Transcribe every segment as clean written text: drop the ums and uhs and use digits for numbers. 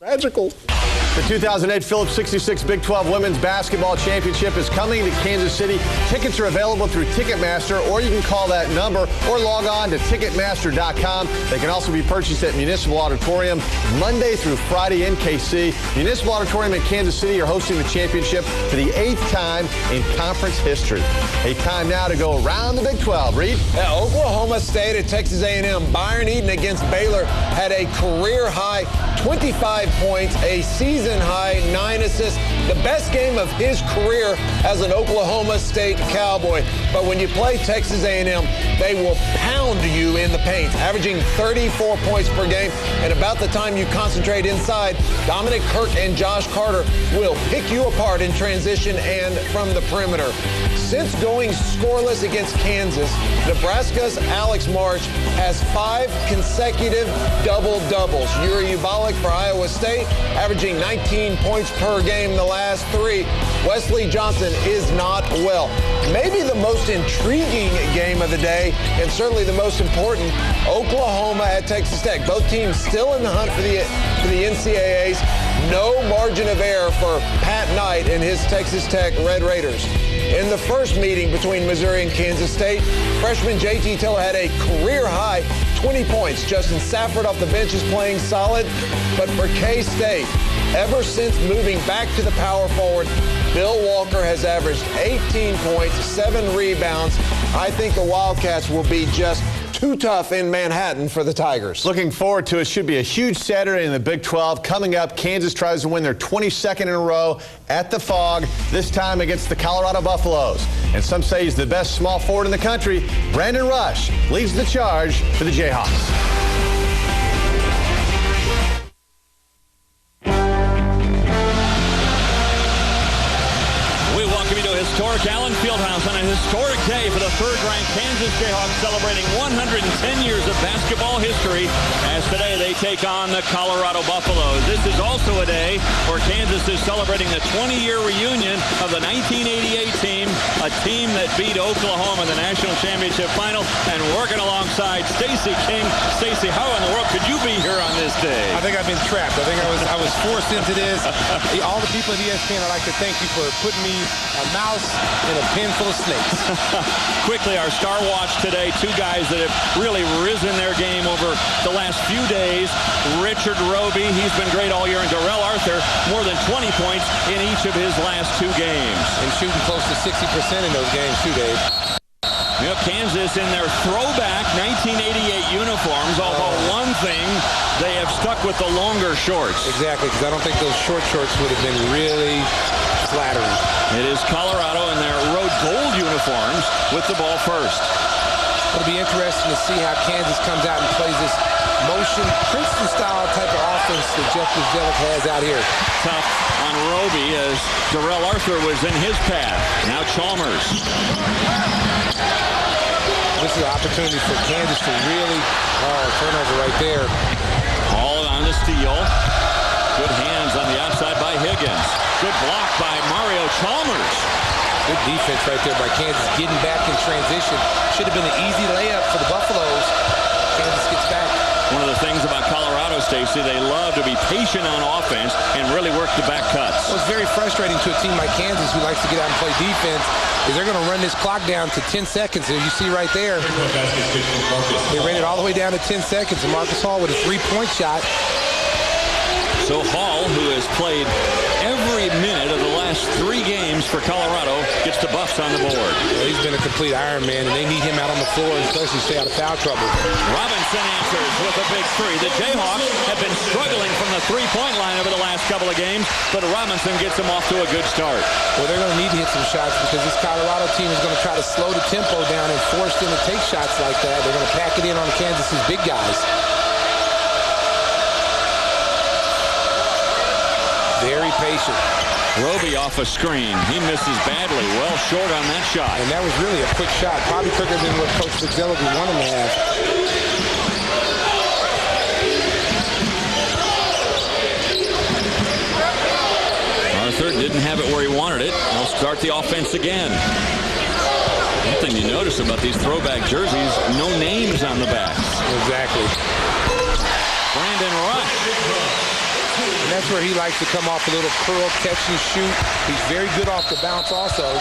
Magical. The 2008 Phillips 66 Big 12 Women's Basketball Championship is coming to Kansas City. Tickets are available through Ticketmaster, or you can call that number or log on to Ticketmaster.com. They can also be purchased at Municipal Auditorium Monday through Friday in KC. Municipal Auditorium in Kansas City are hosting the championship for the 8th time in conference history. A time now to go around the Big 12. Reed? Yeah, Oklahoma State at Texas A&M. Byron Eaton against Baylor had a career-high 25 points, a season-high 9 assists. The best game of his career as an Oklahoma State Cowboy. But when you play Texas A&M, they will pound you in the paint, averaging 34 points per game. And about the time you concentrate inside, Dominic Kirk and Josh Carter will pick you apart in transition and from the perimeter. Since going scoreless against Kansas, Nebraska's Alex Marsh has 5 consecutive double-doubles. Yuri Ubalik for Iowa State, averaging 19 points per game the last 3. Wesley Johnson is not well. Maybe the most intriguing game of the day, and certainly the most important, Oklahoma at Texas Tech. Both teams still in the hunt for the NCAAs. No margin of error for Pat Knight and his Texas Tech Red Raiders. In the first meeting between Missouri and Kansas State, freshman JT Tiller had a career-high 20 points. Justin Safford off the bench is playing solid. But for K-State, ever since moving back to the power forward, Bill Walker has averaged 18 points, 7 rebounds. I think the Wildcats will be just too tough in Manhattan for the Tigers. Looking forward to it. Should be a huge Saturday in the Big 12. Coming up, Kansas tries to win their 22nd in a row at the Phog, this time against the Colorado Buffaloes. And some say he's the best small forward in the country. Brandon Rush leads the charge for the Jayhawks. Historic Allen Fieldhouse on a historic day for the third-ranked Kansas Jayhawks, celebrating 110 years of basketball history, as today they take on the Colorado Buffaloes. This is also a day where Kansas is celebrating the 20-year reunion of the 1988 team, a team that beat Oklahoma in the national championship final, and working alongside Stacey King. Stacey, how in the world could you be here on this day? I think I've been trapped. I think I was forced into this. All the people at ESPN, I'd like to thank you for putting me a mouse in a pen full of snakes. Quickly, our Star Watch today, 2 guys that have really risen their game over the last few days. Richard Roby, he's been great all year, and Darrell Arthur, more than 20 points in each of his last 2 games. And shooting close to 60% in those games, too, Dave. Yep, Kansas in their throwback 1988 uniforms, although one thing, they have stuck with the longer shorts. Exactly, because I don't think those short shorts would have been really flattering. It is Colorado in their road gold uniforms with the ball first. It'll be interesting to see how Kansas comes out and plays this motion, Princeton-style type of offense that Jeff Buzdelik has out here. Tough on Roby as Darrell Arthur was in his path. Now Chalmers. This is an opportunity for Kansas to really, turnover right there. Hall on the steal. Good hands on the outside by Higgins. Good block by Mario Chalmers. Good defense right there by Kansas, getting back in transition. Should have been an easy layup for the Buffaloes. Kansas gets back. One of the things about Colorado, Stacey, they love to be patient on offense and really work the back cuts. Well, it's very frustrating to a team like Kansas who likes to get out and play defense, is they're going to run this clock down to 10 seconds. And you see right there, they ran it all the way down to 10 seconds. And Marcus Hall with a 3-point shot. So Hall, who has played every minute of the last 3 games for Colorado, gets the Buffs on the board. Well, he's been a complete Iron Man, and they need him out on the floor, especially stay out of foul trouble. Robinson answers with a big 3. The Jayhawks have been struggling from the 3-point line over the last couple of games, but Robinson gets them off to a good start. Well, they're going to need to hit some shots because this Colorado team is going to try to slow the tempo down and force them to take shots like that. They're going to pack it in on Kansas's big guys. Very patient. Roby off a screen. He misses badly. Well short on that shot. And that was really a quick shot. Probably quicker than what Coach Buzdelik would want him to have. Arthur didn't have it where he wanted it. He'll start the offense again. One thing you notice about these throwback jerseys, no names on the backs. Exactly. Brandon Rush. And that's where he likes to come off a little curl, catch and shoot. He's very good off the bounce also.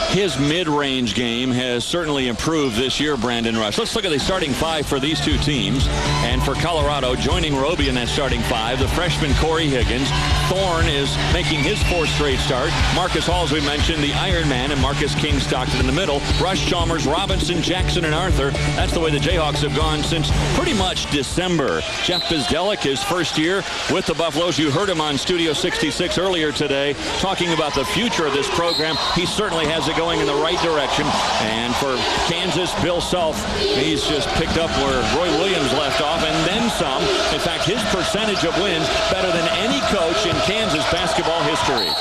His mid-range game has certainly improved this year, Brandon Rush. Let's look at the starting five for these two teams. And for Colorado, joining Roby in that starting five, the freshman Corey Higgins. Thorne is making his fourth straight start. Marcus Hall, as we mentioned, the Iron Man, and Marcus King Stockton in the middle. Rush, Chalmers, Robinson, Jackson, and Arthur. That's the way the Jayhawks have gone since pretty much December. Jeff Bizdelic, his first year with the Buffaloes. You heard him on Studio 66 earlier today talking about the future of this program. He certainly has it going in the right direction. And for Kansas, Bill Self, he's just picked up where Roy Williams left off and then some. In fact, his percentage of wins better than any coach in Kansas basketball history.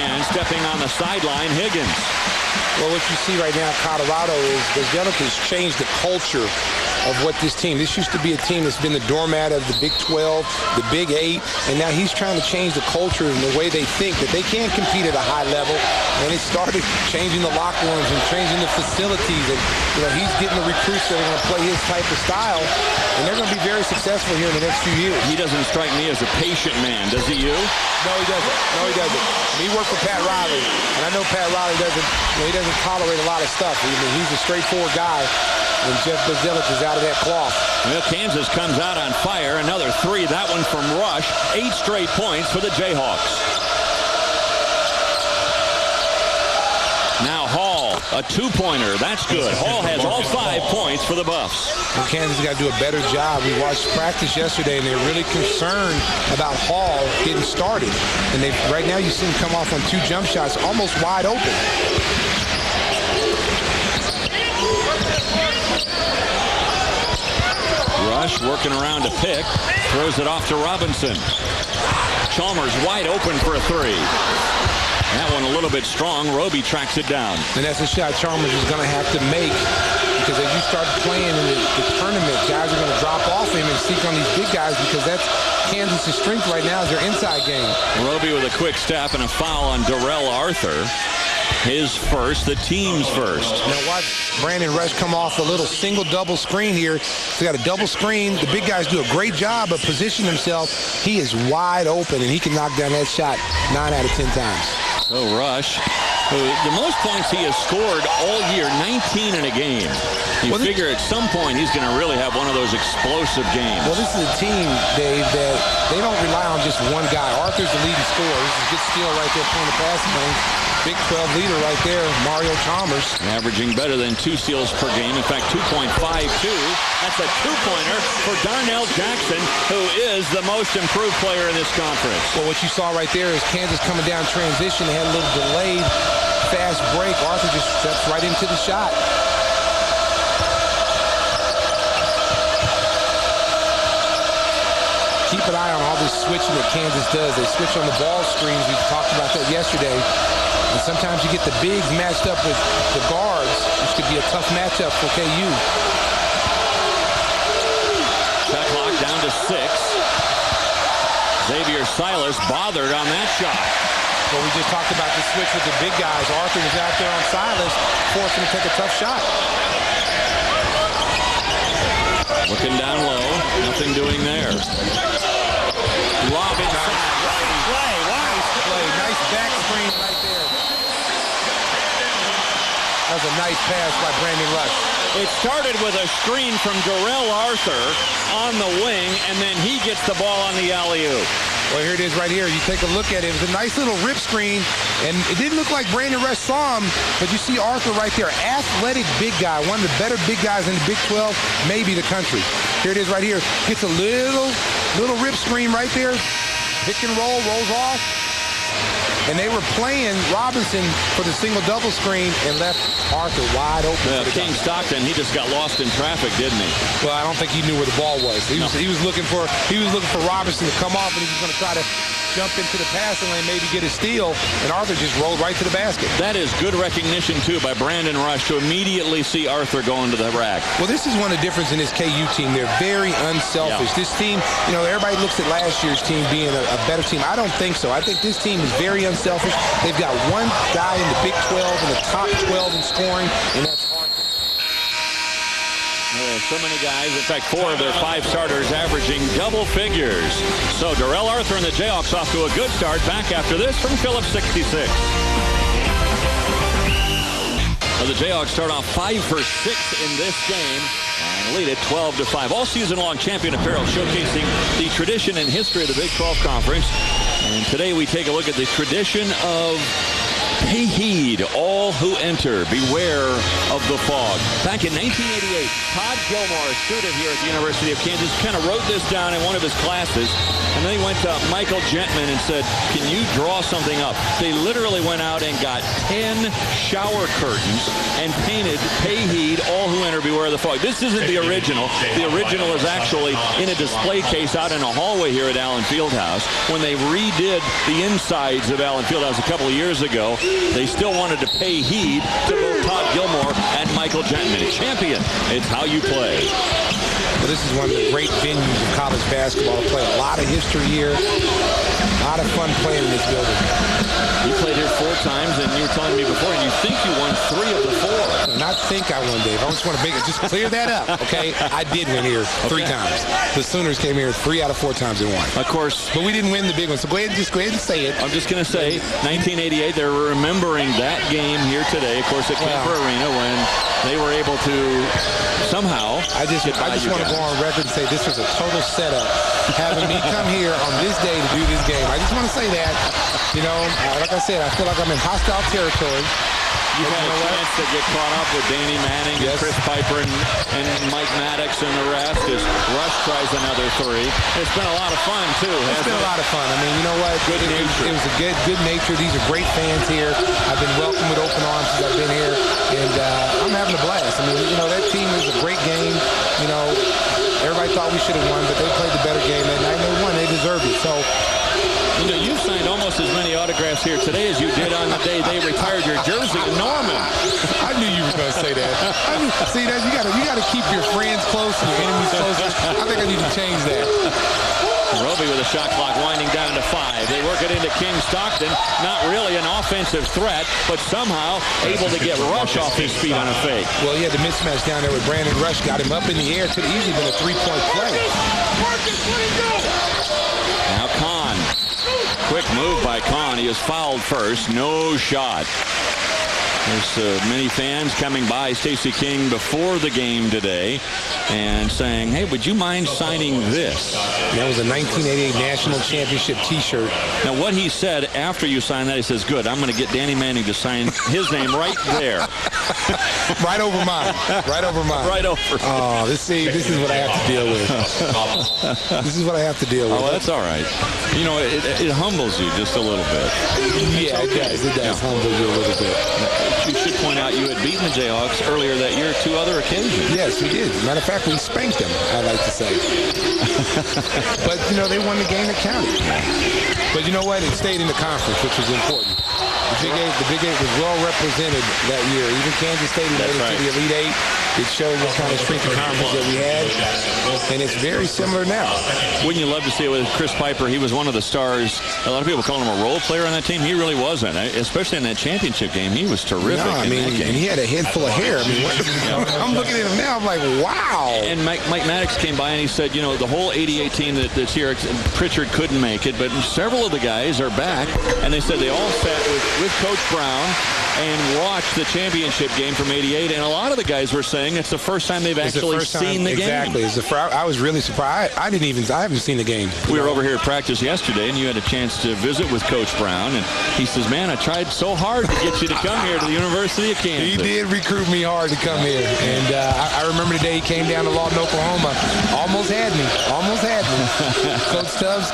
And stepping on the sideline, Higgins. Well, what you see right now in Colorado is Bizdelic has changed the culture of what this team. This used to be a team that's been the doormat of the Big 12, the Big 8, and now he's trying to change the culture and the way they think that they can compete at a high level. And it started changing the locker rooms and changing the facilities. And he's getting the recruits that are going to play his type of style, and they're going to be very successful here in the next few years. He doesn't strike me as a patient man, does he? You? No, he doesn't. No, he doesn't. He worked for Pat Riley, and I know Pat Riley doesn't. He doesn't tolerate a lot of stuff. He's a straightforward guy. And Jeff Bizdelic is out of that cloth. Well, Kansas comes out on fire. Another three. That one from Rush. 8 straight points for the Jayhawks. Now Hall, a two-pointer. That's good. Hall has all 5 points for the Buffs. Well, Kansas got to do a better job. We watched practice yesterday, and they're really concerned about Hall getting started. And right now you see him come off on 2 jump shots, almost wide open. Rush working around to pick. Throws it off to Robinson. Chalmers wide open for a 3. That one a little bit strong. Roby tracks it down. And that's a shot Chalmers is going to have to make, because as you start playing in the tournament, guys are going to drop off him and seek on these big guys, because that's Kansas' strength right now is their inside game. Roby with a quick step and a foul on Darrell Arthur. His first, the team's first. Now watch Brandon Rush come off a little single double screen here. He's got a double screen. The big guys do a great job of positioning himself. He is wide open, and he can knock down that shot 9 out of 10 times. So Rush, the most points he has scored all year, 19 in a game. You figure at some point he's going to really have one of those explosive games. Well, this is a team, Dave, that they don't rely on just one guy. Arthur's the leading scorer. This is a good steal right there playing the passing lane. Big 12 leader right there, Mario Chalmers. Averaging better than 2 steals per game. In fact, 2.52. That's a two-pointer for Darnell Jackson, who is the most improved player in this conference. Well, what you saw right there is Kansas coming down transition. They had a little delayed fast break. Arthur just steps right into the shot. Keep an eye on all this switching that Kansas does. They switch on the ball screens. We talked about that yesterday. And sometimes you get the bigs matched up with the guards, which could be a tough matchup for KU. Shot clock down to 6. Xavier Silas bothered on that shot. Well, we just talked about the switch with the big guys. Arthur was out there on Silas, forcing him to take a tough shot. Looking down low, nothing doing there. Lob inside. Nice play. Nice back screen right there. That was a nice pass by Brandon Rush. It started with a screen from Darrell Arthur on the wing, and then he gets the ball on the alley-oop. Well, here it is right here. You take a look at it. It was a nice little rip screen, and it didn't look like Brandon Rush saw him, but you see Arthur right there. Athletic big guy, one of the better big guys in the Big 12, maybe the country. Here it is right here. Gets a little rip screen right there. Pick and roll, rolls off. And they were playing Robinson for the single-double screen and left Arthur wide open. Well, King Stockton, he just got lost in traffic, didn't he? Well, I don't think he knew where the ball was. He was looking for Robinson to come off, and he was going to try to jump into the passing lane, maybe get a steal, and Arthur just rolled right to the basket. That is good recognition, too, by Brandon Rush to immediately see Arthur go into the rack. Well, this is one of the difference in this KU team. They're very unselfish. Yeah. This team, everybody looks at last year's team being a better team. I don't think so. I think this team is very unselfish. They've got one guy in the Big 12 in the top 12 in scoring, and that's Arthur. So many guys, in fact, 4 of their 5 starters averaging double figures. So Darrell Arthur and the Jayhawks off to a good start. Back after this from Phillips 66. So the Jayhawks start off 5 for 6 in this game and lead it 12-5. All season long, Champion Apparel showcasing the tradition and history of the Big 12 Conference. And today we take a look at the tradition of pay heed, all who enter, beware of the fog. Back in 1988, Todd Gilmore, a student here at the University of Kansas, kind of wrote this down in one of his classes, and then he went to Michael Gentman and said, can you draw something up? They literally went out and got 10 shower curtains and painted, pay heed, all who enter, beware of the fog. This isn't the original. The original is actually in a display case out in a hallway here at Allen Fieldhouse. When they redid the insides of Allen Fieldhouse a couple of years ago, they still wanted to pay heed to both Todd Gilmore and Michael Gentman. Champion, it's how you play. Well, this is one of the great venues of college basketball to play. A lot of history here. A lot of fun playing in this building. You played here 4 times, and you were telling me before, and you think you won 3 of the 4. Not think I won, Dave. I just want to just clear that up, okay? I did win here 3 times. The Sooners came here 3 out of 4 times and won. Of course. But we didn't win the big one, so go ahead and say it. I'm just going to say, 1988, they're remembering that game here today. Of course, at Kemper Arena when they were able to somehow I just want to go on record and say this was a total setup, having me come here on this day to do this game. I just want to say that, you know, like I said, I feel like I'm in hostile territory. You've had a chance to get caught up with Danny Manning and Chris Piper and Mike Maddox and the rest as Rush tries another 3. It's been a lot of fun, too. It's been a lot of fun. I mean, you know what? It was a good nature. These are great fans here. I've been welcomed with open arms since I've been here, and I'm having a blast. I mean, you know, that team was a great game. You know, everybody thought we should have won, but they played the better game that night, and they won. They deserved it. So, you know, you signed almost as many autographs here today as you did on the day they retired your jersey in Norman. I knew you were going to say that. See, that you got to keep your friends close and your enemies closer. I think I need to change that. Roby with a shot clock winding down to 5. They work it into King Stockton. Not really an offensive threat, but somehow able to get Rush off his feet on a fake. Well, he had the mismatch down there with Brandon Rush. Got him up in the air. Could have easily been a 3-point play. Now Kahn. Quick move by Kahn. He is fouled first. No shot. There's many fans coming by Stacey King before the game today and saying, hey, would you mind signing this? That was a 1988 National Championship T-shirt. Now, what he said after you signed that, he says, good, I'm going to get Danny Manning to sign his name right there. Right over mine. Right over mine. Right over. Oh, this is what I have to deal with. This is what I have to deal with. Oh, that's all right. You know, it humbles you just a little bit. Yeah, it does humble you a little bit. You should point out you had beaten the Jayhawks earlier that year 2 other occasions. Yes, we did. Matter of fact, we spanked them, I like to say. But, you know, they won the game that counted. But you know what? It stayed in the conference, which was important. The Big 8 was well represented that year. Even Kansas State made it to the Elite 8. It showed what kind of strength of conference that we had. And it's very similar now. Wouldn't you love to see it with Chris Piper? He was one of the stars. A lot of people call him a role player on that team. He really wasn't, especially in that championship game. He was terrific. No, I mean, and he had a head full of hair. I mean, I'm looking at him now. I'm like, wow. And Mike Maddox came by and he said, you know, the whole 88 team that's here, Pritchard couldn't make it, but several of the guys are back. And they said they all sat with Coach Brown and watched the championship game from 88. And a lot of the guys were saying it's the first time they've actually seen the game. Exactly. I was really surprised. I haven't seen the game. We were over here at practice yesterday, and you had a chance to visit with Coach Brown. And he says, man, I tried so hard to get you to come here to the University of Kansas. He did recruit me hard to come here. And I remember the day he came down to Lawton, Oklahoma. Almost had me. Coach Tubbs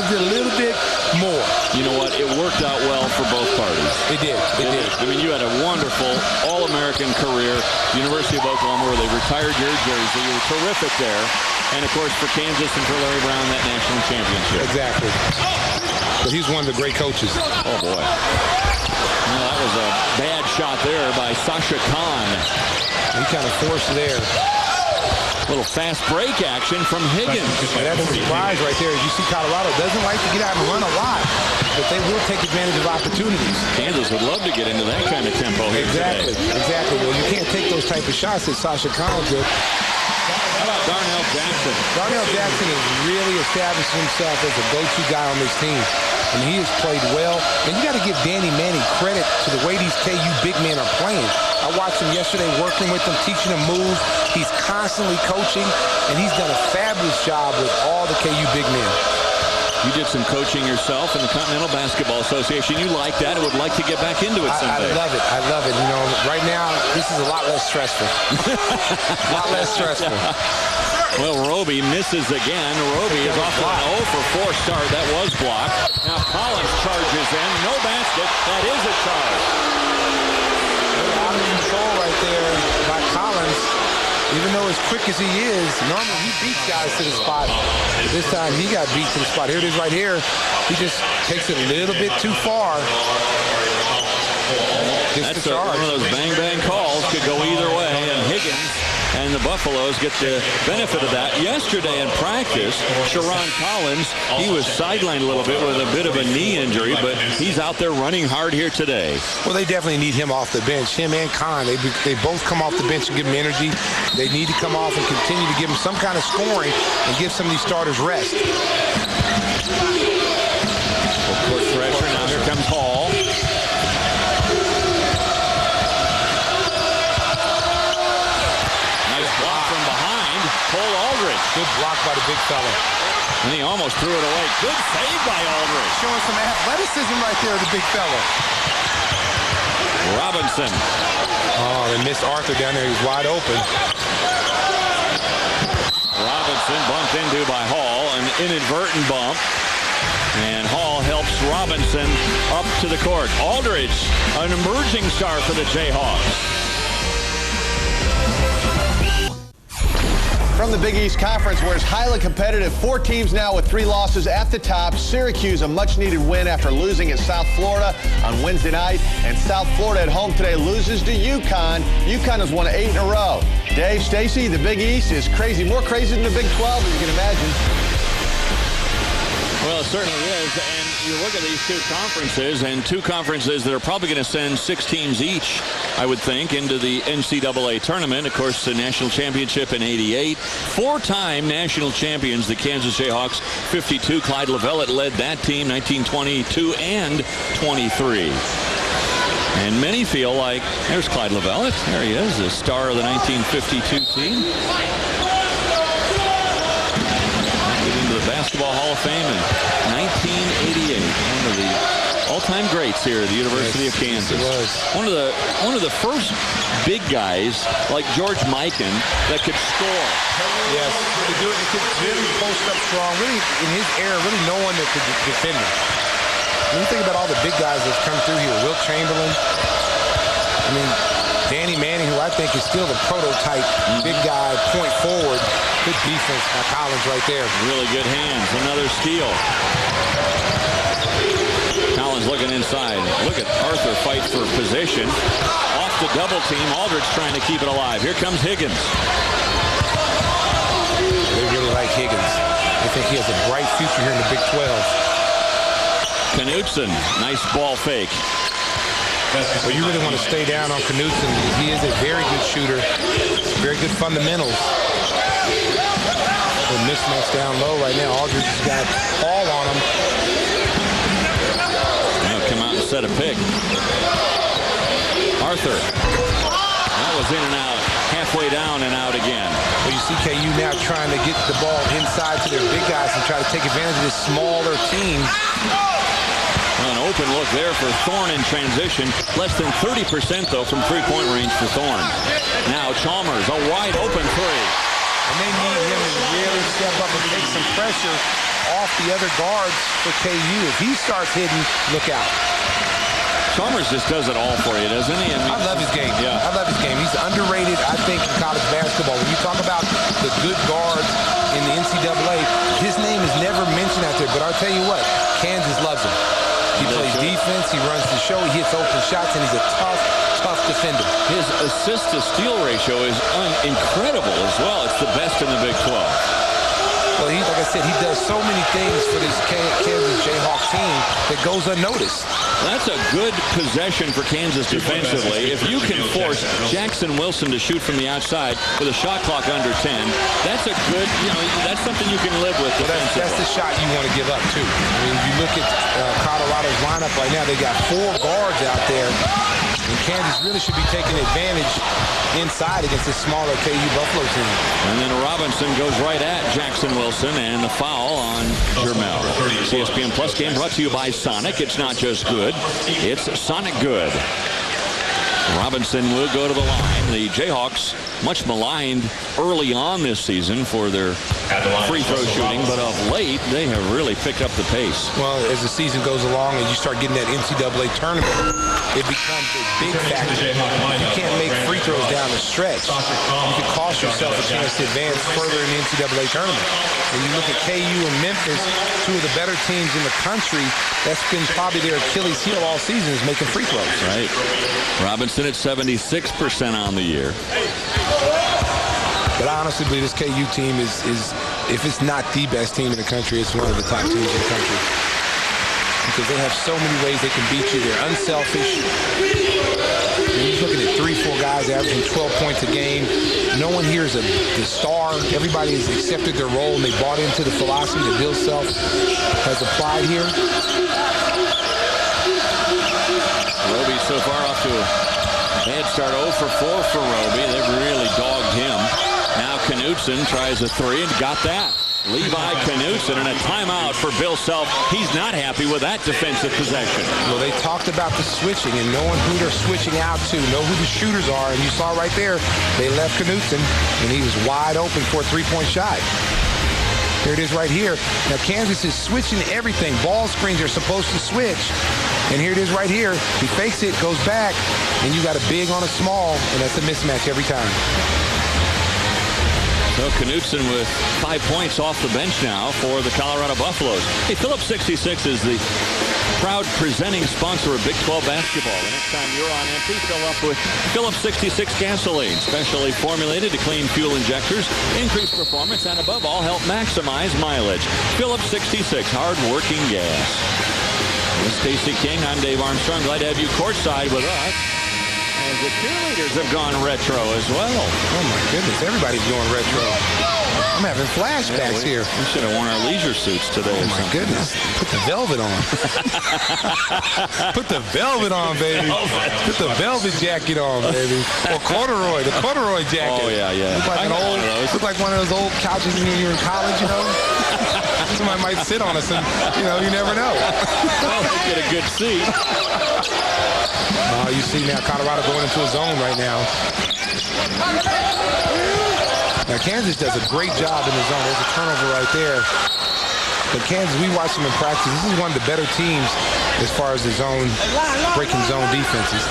did a little bit more. You know what? It worked out well for both parties. It did. I mean, you had a wonderful All-American career, University of Oklahoma, where they retired your jersey. You were terrific there. And, of course, for Kansas and for Larry Brown, that national championship. Exactly. But he's one of the great coaches. Oh, boy. Well, that was a bad shot there by Sasha Kahn. He kind of forced there. Little fast break action from Higgins. And that's a surprise right there. As you see, Colorado doesn't like to get out and run a lot, but they will take advantage of opportunities. Kansas would love to get into that kind of tempo here Exactly. Well, you can't take those type of shots that Sasha Kahn did. How about Darnell Jackson? Darnell Jackson has really established himself as a go-to guy on this team. And he has played well. And you got to give Danny Manning credit to the way these KU big men are playing. I watched him yesterday working with them, teaching them moves. He's constantly coaching, and he's done a fabulous job with all the KU big men. You did some coaching yourself in the Continental Basketball Association. You like that and would like to get back into it someday. I love it. I love it. You know, right now, this is a lot less stressful. A lot less stressful. Well, Roby misses again. Roby is off to an 0 for 4 start. That was blocked. Now Collins charges in. No basket. That is a charge. Out of control right there by Collins. Even though as quick as he is, normally he beats guys to the spot. This time he got beat to the spot. Here it is right here. He just takes it a little bit too far. That's one of those bang-bang calls. Could go either way. And Higgins and the Buffaloes get the benefit of that. Yesterday in practice, Sharon Collins, he was sidelined a little bit with a bit of a knee injury, but he's out there running hard here today. Well, they definitely need him off the bench. Him and Khan, they both come off the bench and give him energy. They need to come off and continue to give him some kind of scoring and give some of these starters rest. Quick pressure. Now here comes Hall. Cole Aldridge. Good block by the big fella. And he almost threw it away. Good save by Aldridge. Showing some athleticism right there, the big fella. Robinson. Oh, they missed Arthur down there. He's wide open. Robinson bumped into by Hall. An inadvertent bump. And Hall helps Robinson up to the court. Aldridge, an emerging star for the Jayhawks. From the Big East Conference, where it's highly competitive, 4 teams now with 3 losses at the top. Syracuse, a much-needed win after losing at South Florida on Wednesday night. And South Florida at home today loses to UConn. UConn has won 8 in a row. Dave, Stacy, the Big East is crazy. More crazy than the Big 12, as you can imagine. Well, it certainly is. And you look at these 2 conferences, and 2 conferences that are probably going to send 6 teams each, I would think, into the NCAA tournament. Of course, the national championship in '88. 4-time national champions, the Kansas Jayhawks, 52. Clyde Lovellette led that team, 1922 and 23. And many feel like, there's Clyde Lovellette. There he is, the star of the 1952 team. Basketball Hall of Fame in 1988. One of the all-time greats here at the University of Kansas. One of the first big guys like George Mikan that could score. Yes, he could really post up strong. Really, in his era, really no one that could defend him. When you think about all the big guys that's come through here, Wilt Chamberlain, I mean, Danny Manning, who I think is still the prototype big guy, point forward. Good defense by Collins right there. Really good hands. Another steal. Collins looking inside. Look at Arthur fight for position. Off the double team. Aldridge trying to keep it alive. Here comes Higgins. They really like Higgins. They think he has a bright future here in the Big 12. Knutson. Nice ball fake. Well, you really want to stay down on Knutson. He is a very good shooter. Very good fundamentals. A mismatch down low right now. Aldridge has got all on him. Now come out and set a pick. Arthur. That was in and out. Halfway down and out again. Well, you see KU now trying to get the ball inside to their big guys and try to take advantage of this smaller team. An open look there for Thorne in transition. Less than 30% though from three-point range for Thorne. Now Chalmers, a wide open three. And they need him to really step up and take some pressure off the other guards for KU. If he starts hitting, look out. Chalmers just does it all for you, doesn't he? I love his game. Yeah. I love his game. He's underrated, I think, in college basketball. When you talk about the good guards in the NCAA, his name is never mentioned out there. But I'll tell you what, Kansas loves him. He plays defense, he runs the show, he hits open shots, and he's a tough defender. His assist-to-steal ratio is incredible as well. It's the best in the Big 12. Well, like I said, he does so many things for this Kansas Jayhawk team that goes unnoticed. That's a good possession for Kansas defensively. If you can force Jackson Wilson to shoot from the outside with a shot clock under 10, that's a good, that's something you can live with defensively. That's the shot you want to give up, too. I mean, if you look at Colorado's lineup right now, they got 4 guards out there. And Kansas really should be taking advantage inside against this smaller KU Buffalo team. And then Robinson goes right at Jackson Wilson, and the foul on Jermel. CSPN Plus game brought to you by Sonic. It's not just good, it's Sonic good. Robinson will go to the line. The Jayhawks, much maligned early on this season for their free throw shooting, but of late they have really picked up the pace. Well, as the season goes along and you start getting that NCAA tournament, it becomes a big factor. You can't make free throws down the stretch. You can cost yourself a chance to advance further in the NCAA tournament. When you look at KU and Memphis, 2 of the better teams in the country, that's been probably their Achilles heel all season, is making free throws. Right. Robinson at 76% on the year. But I honestly believe this KU team is, if it's not the best team in the country, it's one of the top teams in the country. Because they have so many ways they can beat you. They're unselfish. You're looking at 3-4 guys averaging 12 points a game. No one here is the star. Everybody has accepted their role, and they bought into the philosophy that Bill Self has applied here. Roby so far off to a bad start. 0 for 4 for Roby. They've really dogged him. Now Knutson tries a 3 and got that. Levi Knutson and a timeout for Bill Self. He's not happy with that defensive possession. Well, they talked about the switching and knowing who they're switching out to, know who the shooters are, and you saw right there, they left Knutson, and he was wide open for a 3-point shot. Here it is right here. Now, Kansas is switching everything. Ball screens are supposed to switch. And here it is right here. He fakes it, goes back, and you got a big on a small, and that's a mismatch every time. So Knutson with 5 points off the bench now for the Colorado Buffaloes. Hey, Phillips 66 is the proud presenting sponsor of Big 12 basketball. The next time you're on empty, fill up with Phillips 66 gasoline, specially formulated to clean fuel injectors, increase performance, and above all, help maximize mileage. Phillips 66, hard-working gas. This is Stacey King. I'm Dave Armstrong. Glad to have you courtside with us. As the cheerleaders have gone retro as well. Oh, my goodness. Everybody's going retro. I'm having flashbacks here. We should have worn our leisure suits today. Oh, my goodness. Put the velvet on. Put the velvet on, baby. Put the velvet jacket on, baby. Or corduroy. The corduroy jacket. Oh, yeah. Look like one of those old couches when you were in college, Somebody might sit on us and, you never know. Well, they get a good seat. You see now Colorado going into a zone right now. Now Kansas does a great job in the zone. There's a turnover right there. But Kansas, we watched them in practice. This is one of the better teams as far as the zone, breaking zone defenses.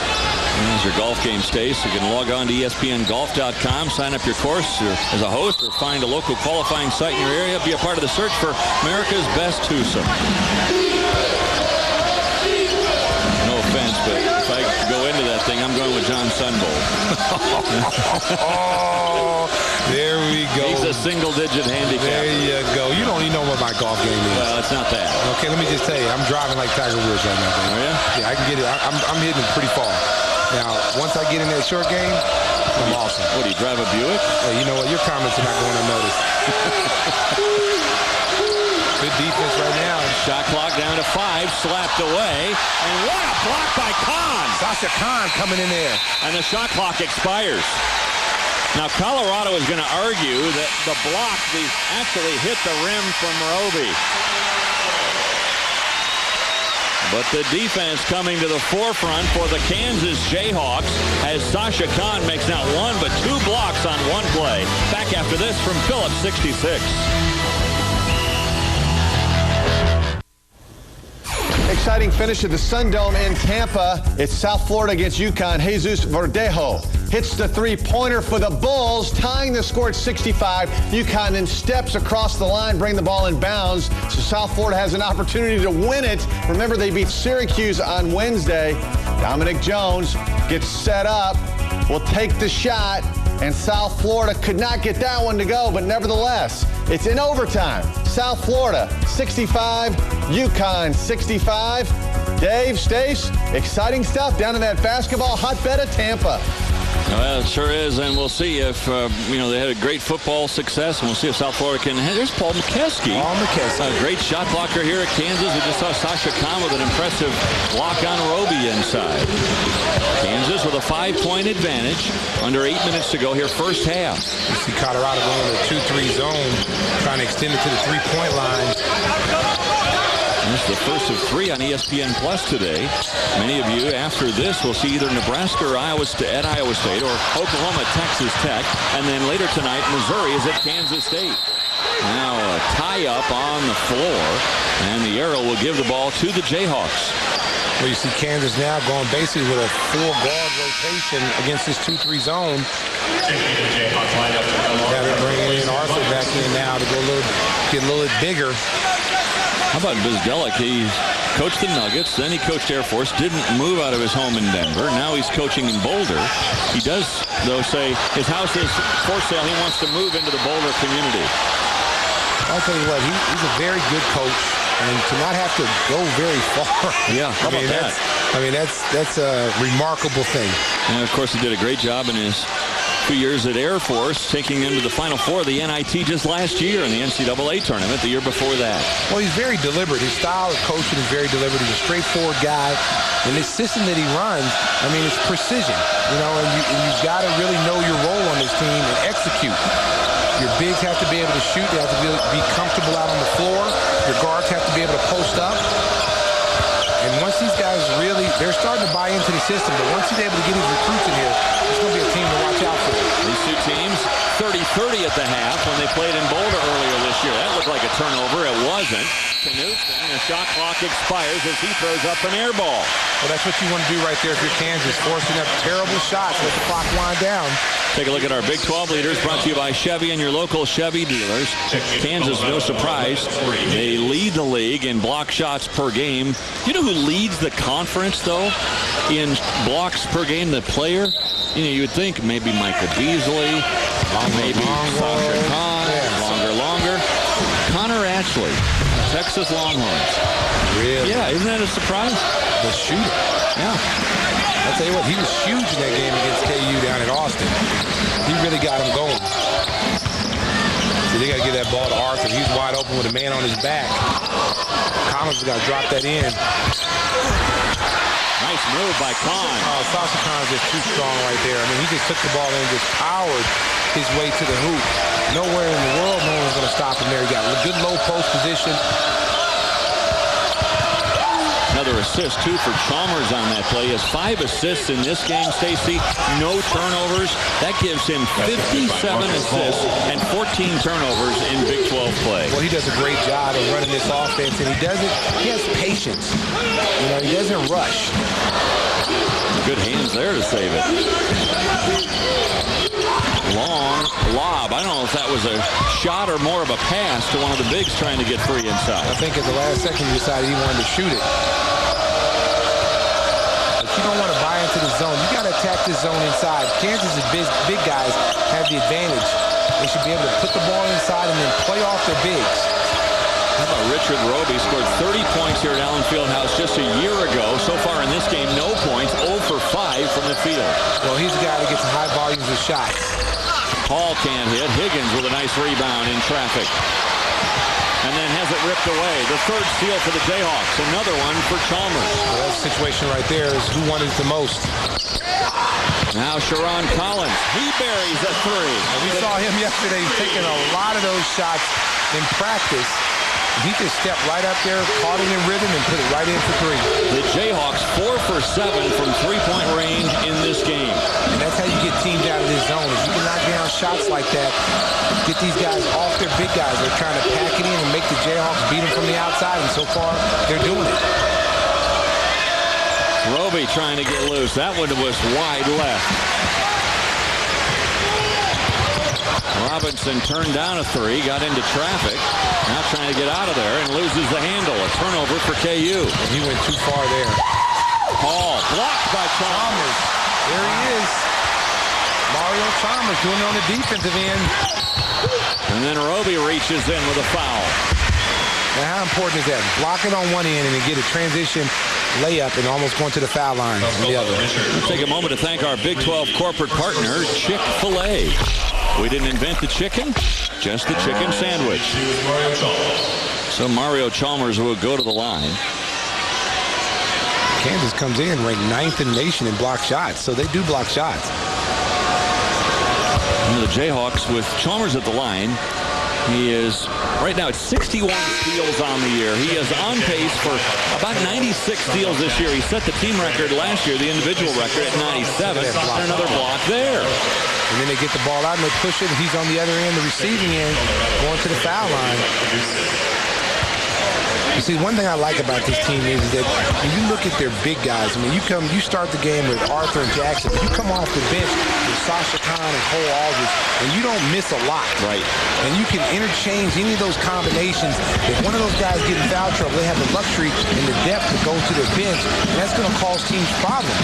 As your golf game stays, you can log on to ESPNGolf.com, sign up your course as a host, or find a local qualifying site in your area. Be a part of the search for America's best twosome. No offense, but if I go into that thing, I'm going with John Sunbolt. Oh, there we go. He's a single-digit handicap. There you go. You don't even know what my golf game is. Well, it's not that. Okay, let me just tell you, I'm driving like Tiger Woods right now, baby. Oh, yeah? Yeah, I can get it. I'm hitting it pretty far. Now, once I get in that short game, I'm awesome. What, do you drive a Buick? Hey, you know what? Your comments are not going unnoticed. Good defense right now. Shot clock down to 5, slapped away. And what a block by Khan! Sasha Khan coming in there. And the shot clock expires. Now, Colorado is going to argue that the block actually hit the rim from Roby. But the defense coming to the forefront for the Kansas Jayhawks as Sasha Khan makes not 1 but 2 blocks on 1 play. Back after this from Phillips 66. Exciting finish at the Sun Dome in Tampa. It's South Florida against UConn. Jesus Verdejo hits the three-pointer for the Bulls, tying the score at 65. UConn then steps across the line, bring the ball in bounds. So South Florida has an opportunity to win it. Remember, they beat Syracuse on Wednesday. Dominic Jones gets set up, will take the shot, and South Florida could not get that one to go, but nevertheless, it's in overtime. South Florida 65, UConn 65. Dave, Stace, exciting stuff down in that basketball hotbed of Tampa. Well, it sure is, and we'll see if, they had a great football success, and we'll see if South Florida can. There's Paul McKeskey. A great shot blocker here at Kansas. We just saw Sasha Khan with an impressive block on Roby inside. Kansas with a 5-point advantage. Under 8 minutes to go here, first half. You see Colorado going to a 2-3 zone, trying to extend it to the 3-point line. This is the first of 3 on ESPN Plus today. Many of you, after this, will see either Nebraska or Iowa State or Oklahoma, Texas Tech, and then later tonight, Missouri is at Kansas State. Now a tie-up on the floor, and the arrow will give the ball to the Jayhawks. Well, you see Kansas now going basically with a 4-guard rotation against this 2-3 zone. Now they're bringing in Arthur back in now to get a little bit bigger. How about Bizdelic? He coached the Nuggets, then he coached Air Force, didn't move out of his home in Denver. Now he's coaching in Boulder. He does, though, say his house is for sale. He wants to move into the Boulder community. I'll tell you what, he's a very good coach, and to not have to go very far. Yeah, how about that? That's a remarkable thing. And, of course, he did a great job in his 2 years at Air Force, taking them to the Final Four of the NIT just last year in the NCAA tournament the year before that. Well, he's very deliberate. His style of coaching is very deliberate. He's a straightforward guy. And the system that he runs, it's precision. And you've got to really know your role on this team and execute. Your bigs have to be able to shoot. They have to be comfortable out on the floor. Your guards have to be able to post up. And once these guys they're starting to buy into the system, but once he's able to get his recruits in here, it's going to be a team to watch out for. These two teams, 30-30 at the half when they played in Boulder earlier this year. That looked like a turnover. It wasn't. Knutson, the shot clock expires as he throws up an air ball. Well, that's what you want to do right there if you're Kansas, forcing up terrible shots, let the clock wind down. Take a look at our Big 12 leaders, brought to you by Chevy and your local Chevy dealers. Kansas, no surprise, they lead the league in block shots per game. You know who leads the conference, though, in blocks per game? The player? You would think maybe Micah Beasley, maybe Sasha Khan, longer. Connor Ashley, Texas Longhorns. Really? Yeah, isn't that a surprise? The shooter. Yeah. I'll tell you what, he was huge in that game against KU down in Austin. He really got him going. So they got to get that ball to Arthur. He's wide open with a man on his back. Collins has got to drop that in. Nice move by Khan. Oh, Sasha Khan's just too strong right there. He just took the ball in and just powered his way to the hoop. Nowhere in the world, no one's going to stop him there. He got a good low post position. Another assist, too, for Chalmers on that play. He has 5 assists in this game, Stacy. No turnovers. That gives him 57 assists and 14 turnovers in Big 12 play. Well, he does a great job of running this offense, and he has patience. He doesn't rush. Good hands there to save it. Long lob. I don't know if that was a shot or more of a pass to one of the bigs trying to get free inside. I think at the last second he decided he wanted to shoot it. But you don't want to buy into the zone. You got to attack this zone inside. Kansas' big guys have the advantage. They should be able to put the ball inside and then play off their bigs. How about Richard Roby? Scored 30 points here at Allen Fieldhouse just a year ago. So far in this game, no points. 0 for 5 from the field. Well, he's a guy that gets high volumes of shots. Hall can't hit. Higgins with a nice rebound in traffic. And then has it ripped away. The third steal for the Jayhawks. Another one for Chalmers. Well, that situation right there is who wanted it the most. Now Sharon Collins. He buries a 3. And we saw him yesterday taking a lot of those shots in practice. He just stepped right up there, caught it in rhythm, and put it right in for 3. The Jayhawks 4 for 7 from 3-point range in this game. And that's how you get teams out of this zone. If you can knock down shots like that, get these guys off their big guys. They're trying to pack it in and make the Jayhawks beat them from the outside, and so far, they're doing it. Roby trying to get loose. That one was wide left. Robinson turned down a 3, got into traffic. Now trying to get out of there and loses the handle. A turnover for KU. And he went too far there. Hall blocked by Chalmers. There he is. Mario Chalmers doing it on the defensive end. And then Roby reaches in with a foul. Now, how important is that? Block it on one end and then get a transition layup and almost going to the foul line on the other. We'll take a moment to thank our Big 12 corporate partner, Chick-fil-A. We didn't invent the chicken, just the chicken sandwich. So Mario Chalmers will go to the line. Kansas comes in ranked 9th in the nation in block shots, so they do block shots. And the Jayhawks with Chalmers at the line. He is, right now, it's 61 steals on the year. He is on pace for about 96 steals this year. He set the team record last year, the individual record at 97. And another block there. And then they get the ball out and they push it. He's on the other end, the receiving end, going to the foul line. You see, one thing I like about this team is that when you look at their big guys, I mean, you start the game with Arthur and Jackson, but you come off the bench with Sasha Khan and Cole Aldridge, and you don't miss a lot. Right. And you can interchange any of those combinations. If one of those guys get in foul trouble, they have the luxury and the depth to go to their bench, and that's going to cause teams problems.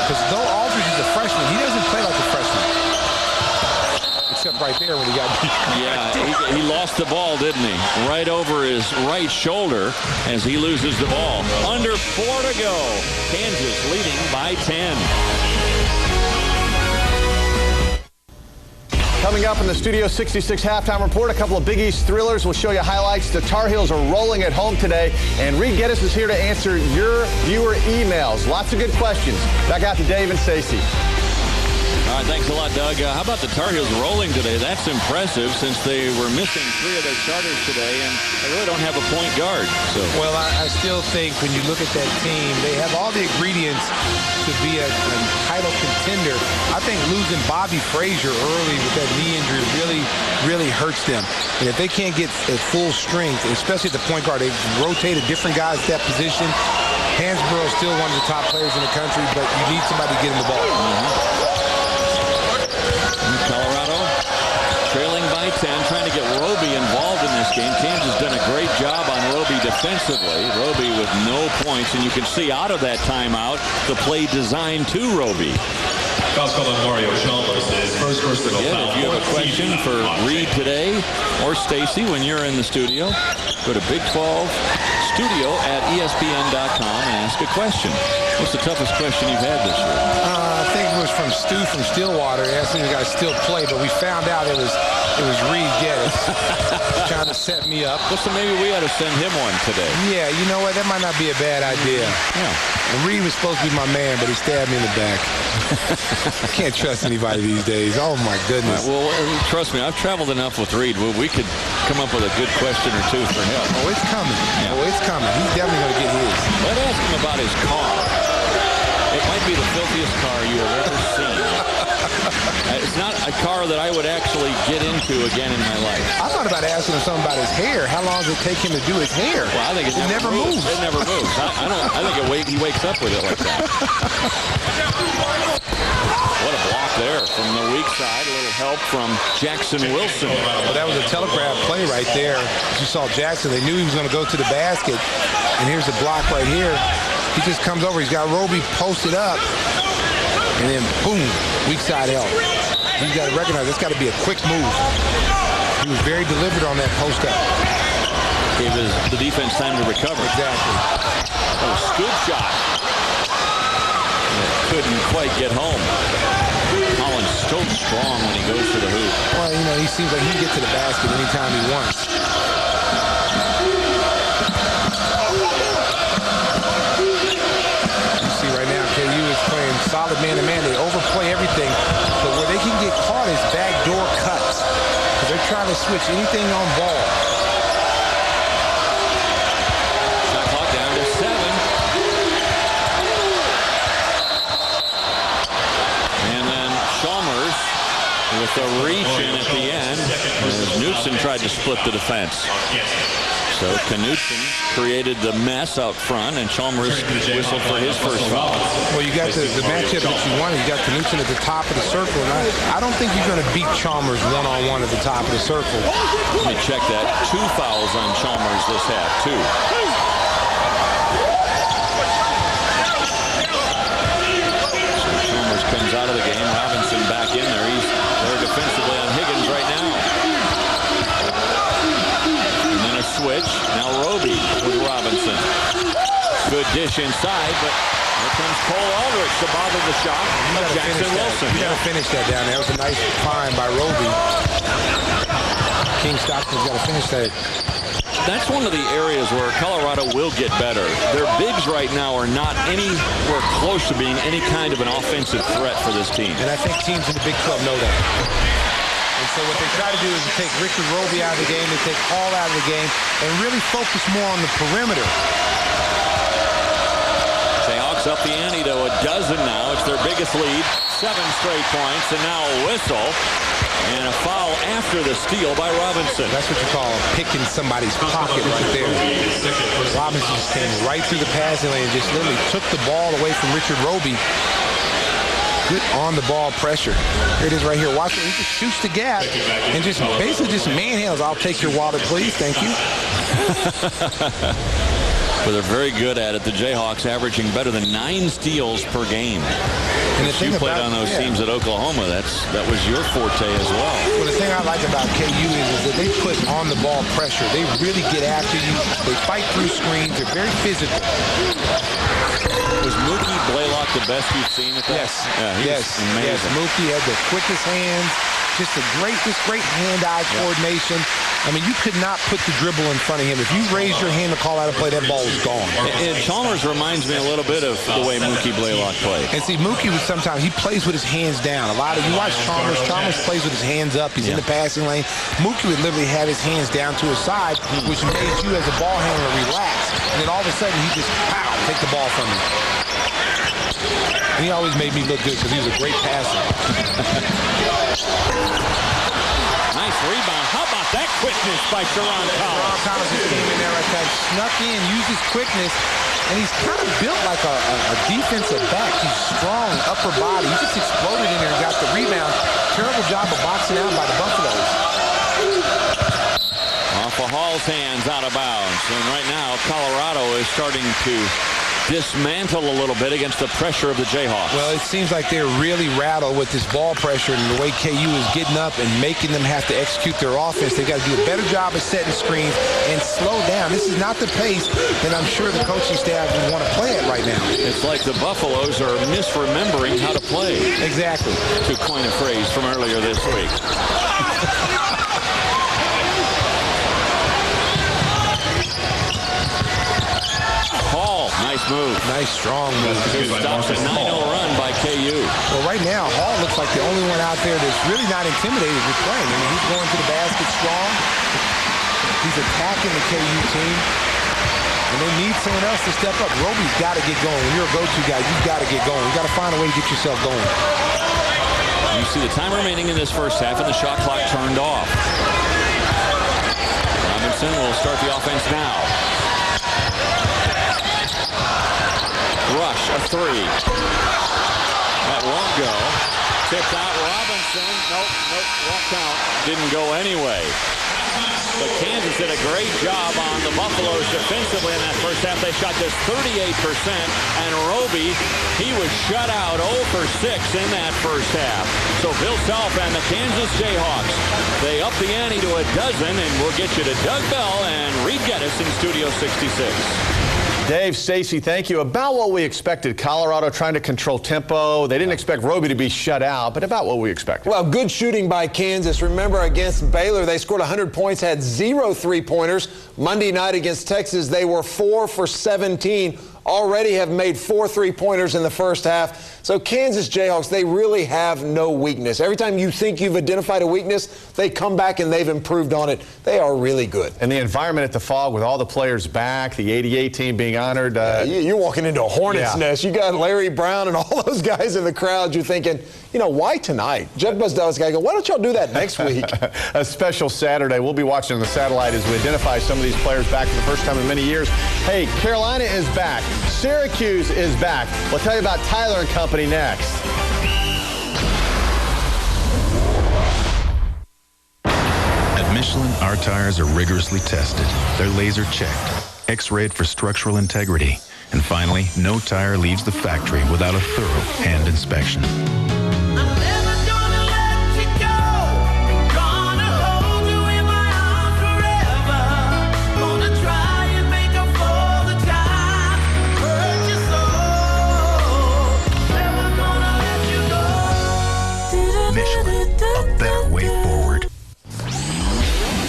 Because though Aldridge is a freshman, he doesn't play like a freshman. Except right there when he got beat. Yeah, he lost the ball, didn't he? Right over his right shoulder as he loses the ball. Under 4 to go. Kansas leading by 10. Coming up in the Studio 66 halftime report, a couple of Big East thrillers. We'll show you highlights. The Tar Heels are rolling at home today. And Reed Geddes is here to answer your viewer emails. Lots of good questions. Back out to Dave and Stacey. All right, thanks a lot, Doug. How about the Tar Heels rolling today? That's impressive since they were missing 3 of their starters today, and they really don't have a point guard. So, well, I still think when you look at that team, they have all the ingredients to be a title contender. I think losing Bobby Frazier early with that knee injury really hurts them. And if they can't get at full strength, especially at the point guard, they've rotated different guys at that position. Hansborough is still one of the top players in the country, but you need somebody to get him the ball. Colorado trailing by 10, trying to get Roby involved in this game. Kansas done a great job on Roby defensively. Roby with no points, and you can see out of that timeout the play designed to Roby. Mario Chalmers is first personal foul. If you have a question for Reed today or Stacy when you're in the studio, go to Big 12 Studio at ESPN.com and ask a question. What's the toughest question you've had this year? I think it was from Stu from Stillwater. He asked me if I still play, but we found out it was Reed Geddes trying to set me up. Well, so maybe we ought to send him one today. Yeah, you know what? That might not be a bad idea. Yeah. And Reed was supposed to be my man, but he stabbed me in the back. I can't trust anybody these days. Oh, my goodness. Well, trust me, I've traveled enough with Reed. We could come up with a good question or two for him. Oh, it's coming. Yeah. Oh, it's coming. He's definitely going to get his. Let's ask him about his car. It might be the filthiest car you have ever seen. It's not a car that I would actually get into again in my life. I thought about asking him something about his hair. How long does it take him to do his hair? Well, I think it never moves. It never moves. I think he wakes up with it like that. What a block there from the weak side. A little help from Jackson Wilson. Well, that was a telegraph play right there. You saw Jackson. They knew he was going to go to the basket. And here's the block right here. He just comes over. He's got Roby posted up. And then, boom, weak side help. He's got to recognize that's got to be a quick move. He was very deliberate on that post up. Gave the defense time to recover. Exactly. A scoop shot. Couldn't quite get home. Collins so strong when he goes to the hoop. Well, you know, he seems like he can get to the basket anytime he wants. Playing solid man-to-man. They overplay everything, but where they can get caught is backdoor cuts. Because they're trying to switch anything on ball. Shot clock down to 7. And then Chalmers with a reach in at the end as Knutson tried to split the defense. So Knutson created the mess out front, and Chalmers whistled for his first foul. Well, you got the matchup that you wanted. You got Knutson at the top of the circle, and I don't think you're going to beat Chalmers one-on-one at the top of the circle. Let me check that. 2 fouls on Chalmers this half, 2. So Chalmers comes out of the game. Robinson back in there. He's there defensively on Higgins right now. And then a switch. Now Roby with Robinson. Good dish inside, but here comes Cole Aldrich to bother the shot of Jackson Wilson. You got to finish that down there. That was a nice find by Roby. King Stockton's got to finish that. That's one of the areas where Colorado will get better. Their bigs right now are not anywhere close to being any kind of an offensive threat for this team. And I think teams in the Big 12 know that. And so what they try to do is take Richard Roby out of the game, they take Hall out of the game, and really focus more on the perimeter. Jayhawks up the ante to a dozen now. It's their biggest lead. 7 straight points, and now a whistle. And a foul after the steal by Robinson. That's what you call picking somebody's pocket right there. Robinson just came right through the passing lane and just literally took the ball away from Richard Roby. Good on-the-ball pressure. Here it is right here. Watch it. He just shoots the gap and just basically just manhandles. I'll take your wallet, please. Thank you. But they're very good at it. The Jayhawks averaging better than 9 steals per game. And the thing you played on those teams at Oklahoma. That was your forte as well. Well, the thing I like about KU is that they put on-the-ball pressure. They really get after you. They fight through screens. They're very physical. Was Mookie Blaylock the best you've seen at that? Yes. Yeah, yes. Mookie had the quickest hands. Just great hand-eye coordination. I mean, you could not put the dribble in front of him. If you raised your hand to call out a play, that ball was gone. And Chalmers reminds me a little bit of the way Mookie Blaylock played. And see, Mookie was sometimes, he plays with his hands down. You watch Chalmers plays with his hands up. He's in the passing lane. Mookie would literally have his hands down to his side, which made you as a ball handler relax. And then all of a sudden, he just, pow, take the ball from you. And he always made me look good because he was a great passer. Nice rebound. How about that quickness by Sharon Collins? Sharon Collins just came in there right there, snuck in, used his quickness, and he's kind of built like a defensive back. He's strong, upper body. He just exploded in there and got the rebound. Terrible job of boxing out by the Buffaloes. Off of Hall's hands, out of bounds. And right now, Colorado is starting to dismantle a little bit against the pressure of the Jayhawks. Well, it seems like they're really rattled with this ball pressure and the way KU is getting up and making them have to execute their offense. They got to do a better job of setting screens and slow down. This is not the pace that I'm sure the coaching staff would want to play at right now. It's like the Buffaloes are misremembering how to play. Exactly. To coin a phrase from earlier this week. Nice move. Nice, strong move. Stops a 9-0 run by KU. Well, right now, Hall looks like the only one out there that's really not intimidated with playing. I mean, he's going to the basket strong. He's attacking the KU team. And they need someone else to step up. Roby's got to get going. When you're a go-to guy, you've got to get going. You've got to find a way to get yourself going. You see the time remaining in this first half and the shot clock turned off. Robinson will start the offense now. Rush, a 3. That won't go. Tipped out Robinson. Nope, won't count. Didn't go anyway. But Kansas did a great job on the Buffaloes defensively in that first half. They shot just 38%. And Roby, he was shut out 0 for 6 in that first half. So Bill Self and the Kansas Jayhawks, they up the ante to a dozen, and we'll get you to Doug Bell and Reed Geddes in Studio 66. Dave, Stacey, thank you. About what we expected. Colorado trying to control tempo. They didn't expect Roby to be shut out, but about what we expected. Well, good shooting by Kansas. Remember, against Baylor, they scored 100 points, had 0 3-pointers. Monday night against Texas, they were 4 for 17. Already have made 4 3-pointers in the first half. So Kansas Jayhawks, they really have no weakness. Every time you think you've identified a weakness, they come back and they've improved on it. They are really good. And the environment at the Phog with all the players back, the 88 team being honored. You're walking into a hornet's nest. You got Larry Brown and all those guys in the crowd. You're thinking, you know, why tonight? Jeff Buzzdell's guy go, why don't y'all do that next week? A special Saturday. We'll be watching on the satellite as we identify some of these players back for the first time in many years. Hey, Carolina is back. Syracuse is back. We'll tell you about Tyler and company next. At Michelin, our tires are rigorously tested. They're laser checked, X-rayed for structural integrity. And finally, no tire leaves the factory without a thorough hand inspection.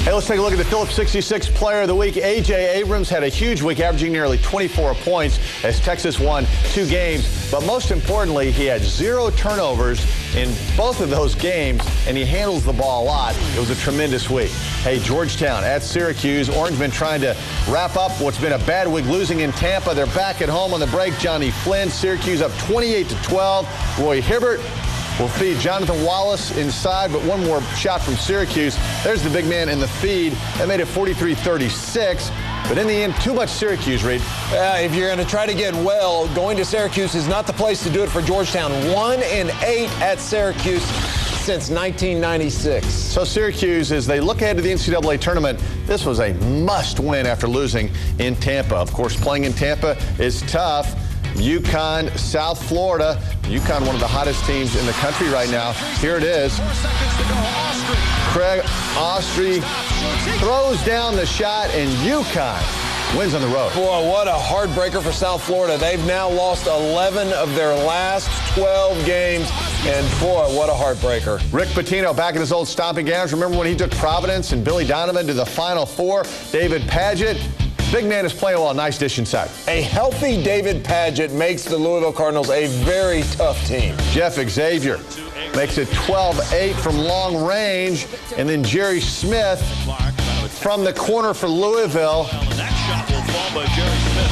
Hey, let's take a look at the Phillips 66 Player of the Week. A.J. Abrams had a huge week, averaging nearly 24 points as Texas won 2 games. But most importantly, he had 0 turnovers in both of those games, and he handles the ball a lot. It was a tremendous week. Hey, Georgetown at Syracuse. Orangemen trying to wrap up what's been a bad week, losing in Tampa. They're back at home on the break. Johnny Flynn, Syracuse up 28-12. Roy Hibbert will feed Jonathan Wallace inside, but one more shot from Syracuse. There's the big man in the feed. That made it 43-36. But in the end, too much Syracuse, Reed. If you're going to try to get well, going to Syracuse is not the place to do it for Georgetown. 1-8 at Syracuse since 1996. So Syracuse, as they look ahead to the NCAA tournament, this was a must-win after losing in Tampa. Of course, playing in Tampa is tough. UConn, South Florida. UConn, one of the hottest teams in the country right now. Here it is. Craig Austrie throws down the shot, and UConn wins on the road. Boy, what a heartbreaker for South Florida. They've now lost 11 of their last 12 games, and boy, what a heartbreaker. Rick Pitino back in his old stomping grounds. Remember when he took Providence and Billy Donovan to the Final Four? David Padgett. Big man is playing well. Nice dish inside. A healthy David Padgett makes the Louisville Cardinals a very tough team. Jeff Xavier makes it 12-8 from long range. And then Jerry Smith from the corner for Louisville.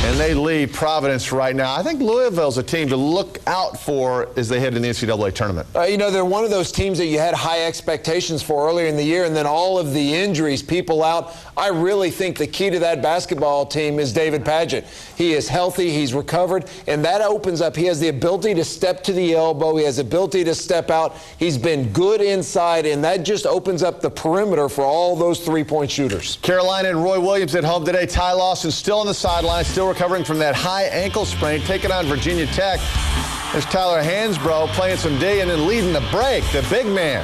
And they lead Providence right now. I think Louisville's a team to look out for as they head to the NCAA tournament. You know, they're one of those teams that you had high expectations for earlier in the year, and then all of the injuries, people out. I really think the key to that basketball team is David Padgett. He is healthy, he's recovered, and that opens up. He has the ability to step to the elbow. He has the ability to step out. He's been good inside, and that just opens up the perimeter for all those three-point shooters. Carolina and Roy Williams at home today. Ty Lawson still on the sideline, still recovering from that high ankle sprain, taking on Virginia Tech. There's Tyler Hansbrough playing some D and then leading the break, the big man.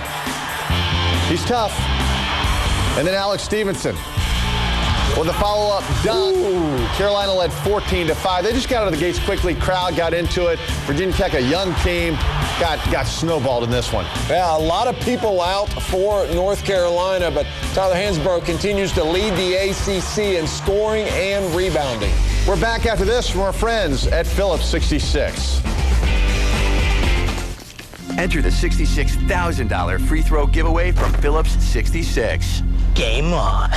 He's tough. And then Alex Stevenson with a follow-up dunk. Ooh. Carolina led 14-5. They just got out of the gates quickly. Crowd got into it. Virginia Tech, a young team, got snowballed in this one. Yeah, a lot of people out for North Carolina, but Tyler Hansbrough continues to lead the ACC in scoring and rebounding. We're back after this from our friends at Phillips 66. Enter the $66,000 free throw giveaway from Phillips 66. Game on.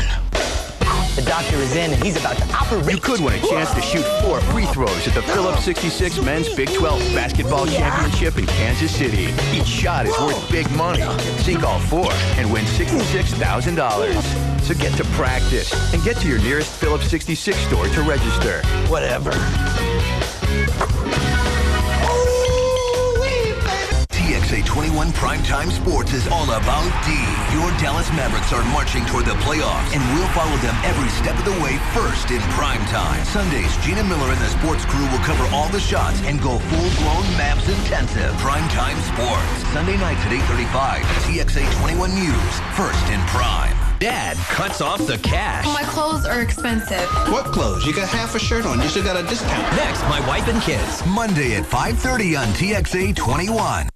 The doctor is in and he's about to operate. You could win a chance to shoot 4 free throws at the Phillips 66 Men's Big 12 Basketball Championship in Kansas City. Each shot is worth big money. Sink all 4 and win $66,000. So get to practice and get to your nearest Phillips 66 store to register. Whatever. TXA 21 Primetime Sports is all about D. Your Dallas Mavericks are marching toward the playoffs, and we'll follow them every step of the way first in primetime. Sundays, Gina Miller and the sports crew will cover all the shots and go full-blown Mavs intensive. Primetime Sports. Sunday nights at 8:35. TXA 21 News. First in prime. Dad cuts off the cash. My clothes are expensive. What clothes? You got half a shirt on. You still got a discount. Next, my wife and kids. Monday at 5:30 on TXA 21.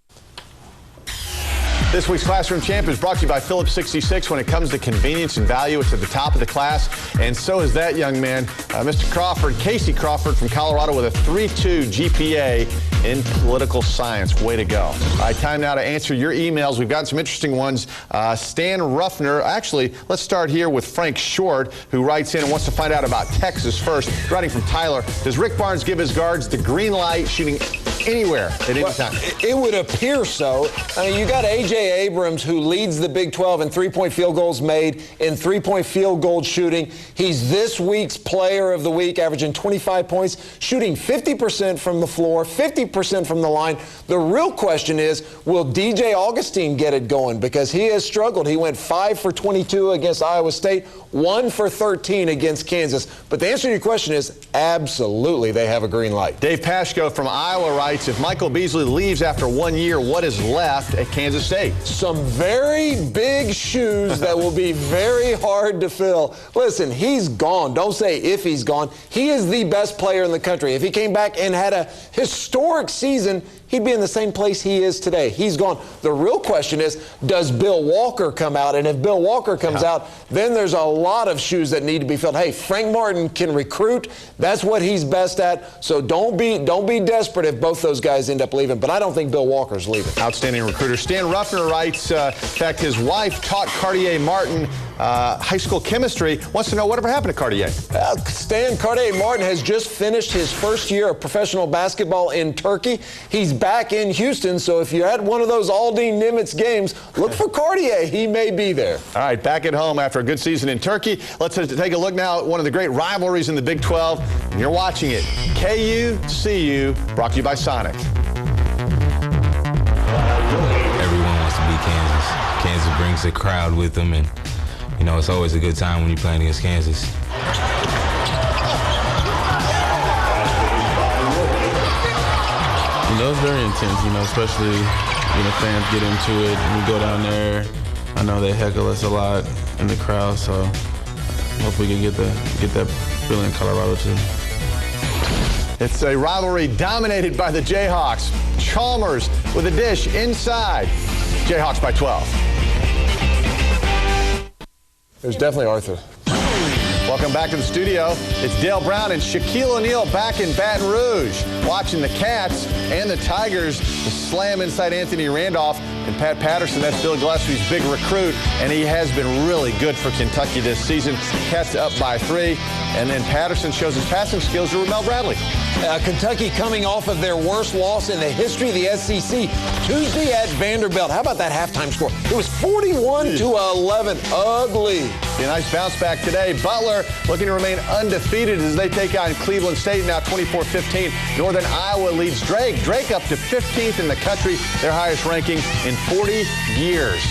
This week's Classroom Champ is brought to you by Phillips 66. When it comes to convenience and value, it's at the top of the class, and so is that young man, Mr. Crawford, Casey Crawford from Colorado, with a 3.2 GPA in political science. Way to go. All right, time now to answer your emails. We've got some interesting ones. Stan Ruffner. Actually, let's start here with Frank Short, who writes in and wants to find out about Texas first. Writing from Tyler, does Rick Barnes give his guards the green light shooting anywhere at any time? It would appear so. I mean, you got A.J. Abrams, who leads the Big 12 in three-point field goals made, in three-point field goal shooting. He's this week's player of the week, averaging 25 points, shooting 50% from the floor, 50% from the line. The real question is, will DJ Augustine get it going? Because he has struggled. He went 5 for 22 against Iowa State, 1 for 13 against Kansas. But the answer to your question is, absolutely, they have a green light. Dave Pashko from Iowa writes, if Michael Beasley leaves after 1 year, what is left at Kansas State? Some very big shoes that will be very hard to fill. Listen, he's gone. Don't say if he's gone. He is the best player in the country. If he came back and had a historic season, he'd be in the same place he is today. He's gone. The real question is, does Bill Walker come out? And if Bill Walker comes out, then there's a lot of shoes that need to be filled. Hey, Frank Martin can recruit. That's what he's best at. So don't be desperate if both those guys end up leaving. But I don't think Bill Walker's leaving. Outstanding recruiter. Stan Ruffner writes, in fact, his wife taught Cartier Martin high school chemistry. Wants to know whatever happened to Cartier. Stan, Cartier Martin has just finished his first year of professional basketball in Turkey. He's back in Houston, so if you're at one of those Aldine Nimitz games, look for Cartier. He may be there. All right, back at home after a good season in Turkey. Let's take a look now at one of the great rivalries in the Big 12. And you're watching it. KU-CU, brought to you by Sonic. Everyone wants to beat Kansas. Kansas brings the crowd with them, and you know, it's always a good time when you're playing against Kansas. You know, it's very intense, you know, especially when the fans get into it and we go down there. I know they heckle us a lot in the crowd, so hopefully we can get that feeling in Colorado too. It's a rivalry dominated by the Jayhawks. Chalmers with a dish inside. Jayhawks by 12. There's definitely Arthur. Welcome back to the studio. It's Dale Brown and Shaquille O'Neal back in Baton Rouge, watching the Cats and the Tigers slam inside Anthony Randolph. And Pat Patterson, that's Bill Gillespie's big recruit, and he has been really good for Kentucky this season. Cats up by 3, and then Patterson shows his passing skills to Ramel Bradley. Kentucky coming off of their worst loss in the history of the SEC Tuesday at Vanderbilt. How about that halftime score? It was 41-11. Ugly. A nice bounce back today. Butler looking to remain undefeated as they take on Cleveland State now 24-15. Northern Iowa leads Drake. Drake up to 15th in the country, their highest ranking in 40 years.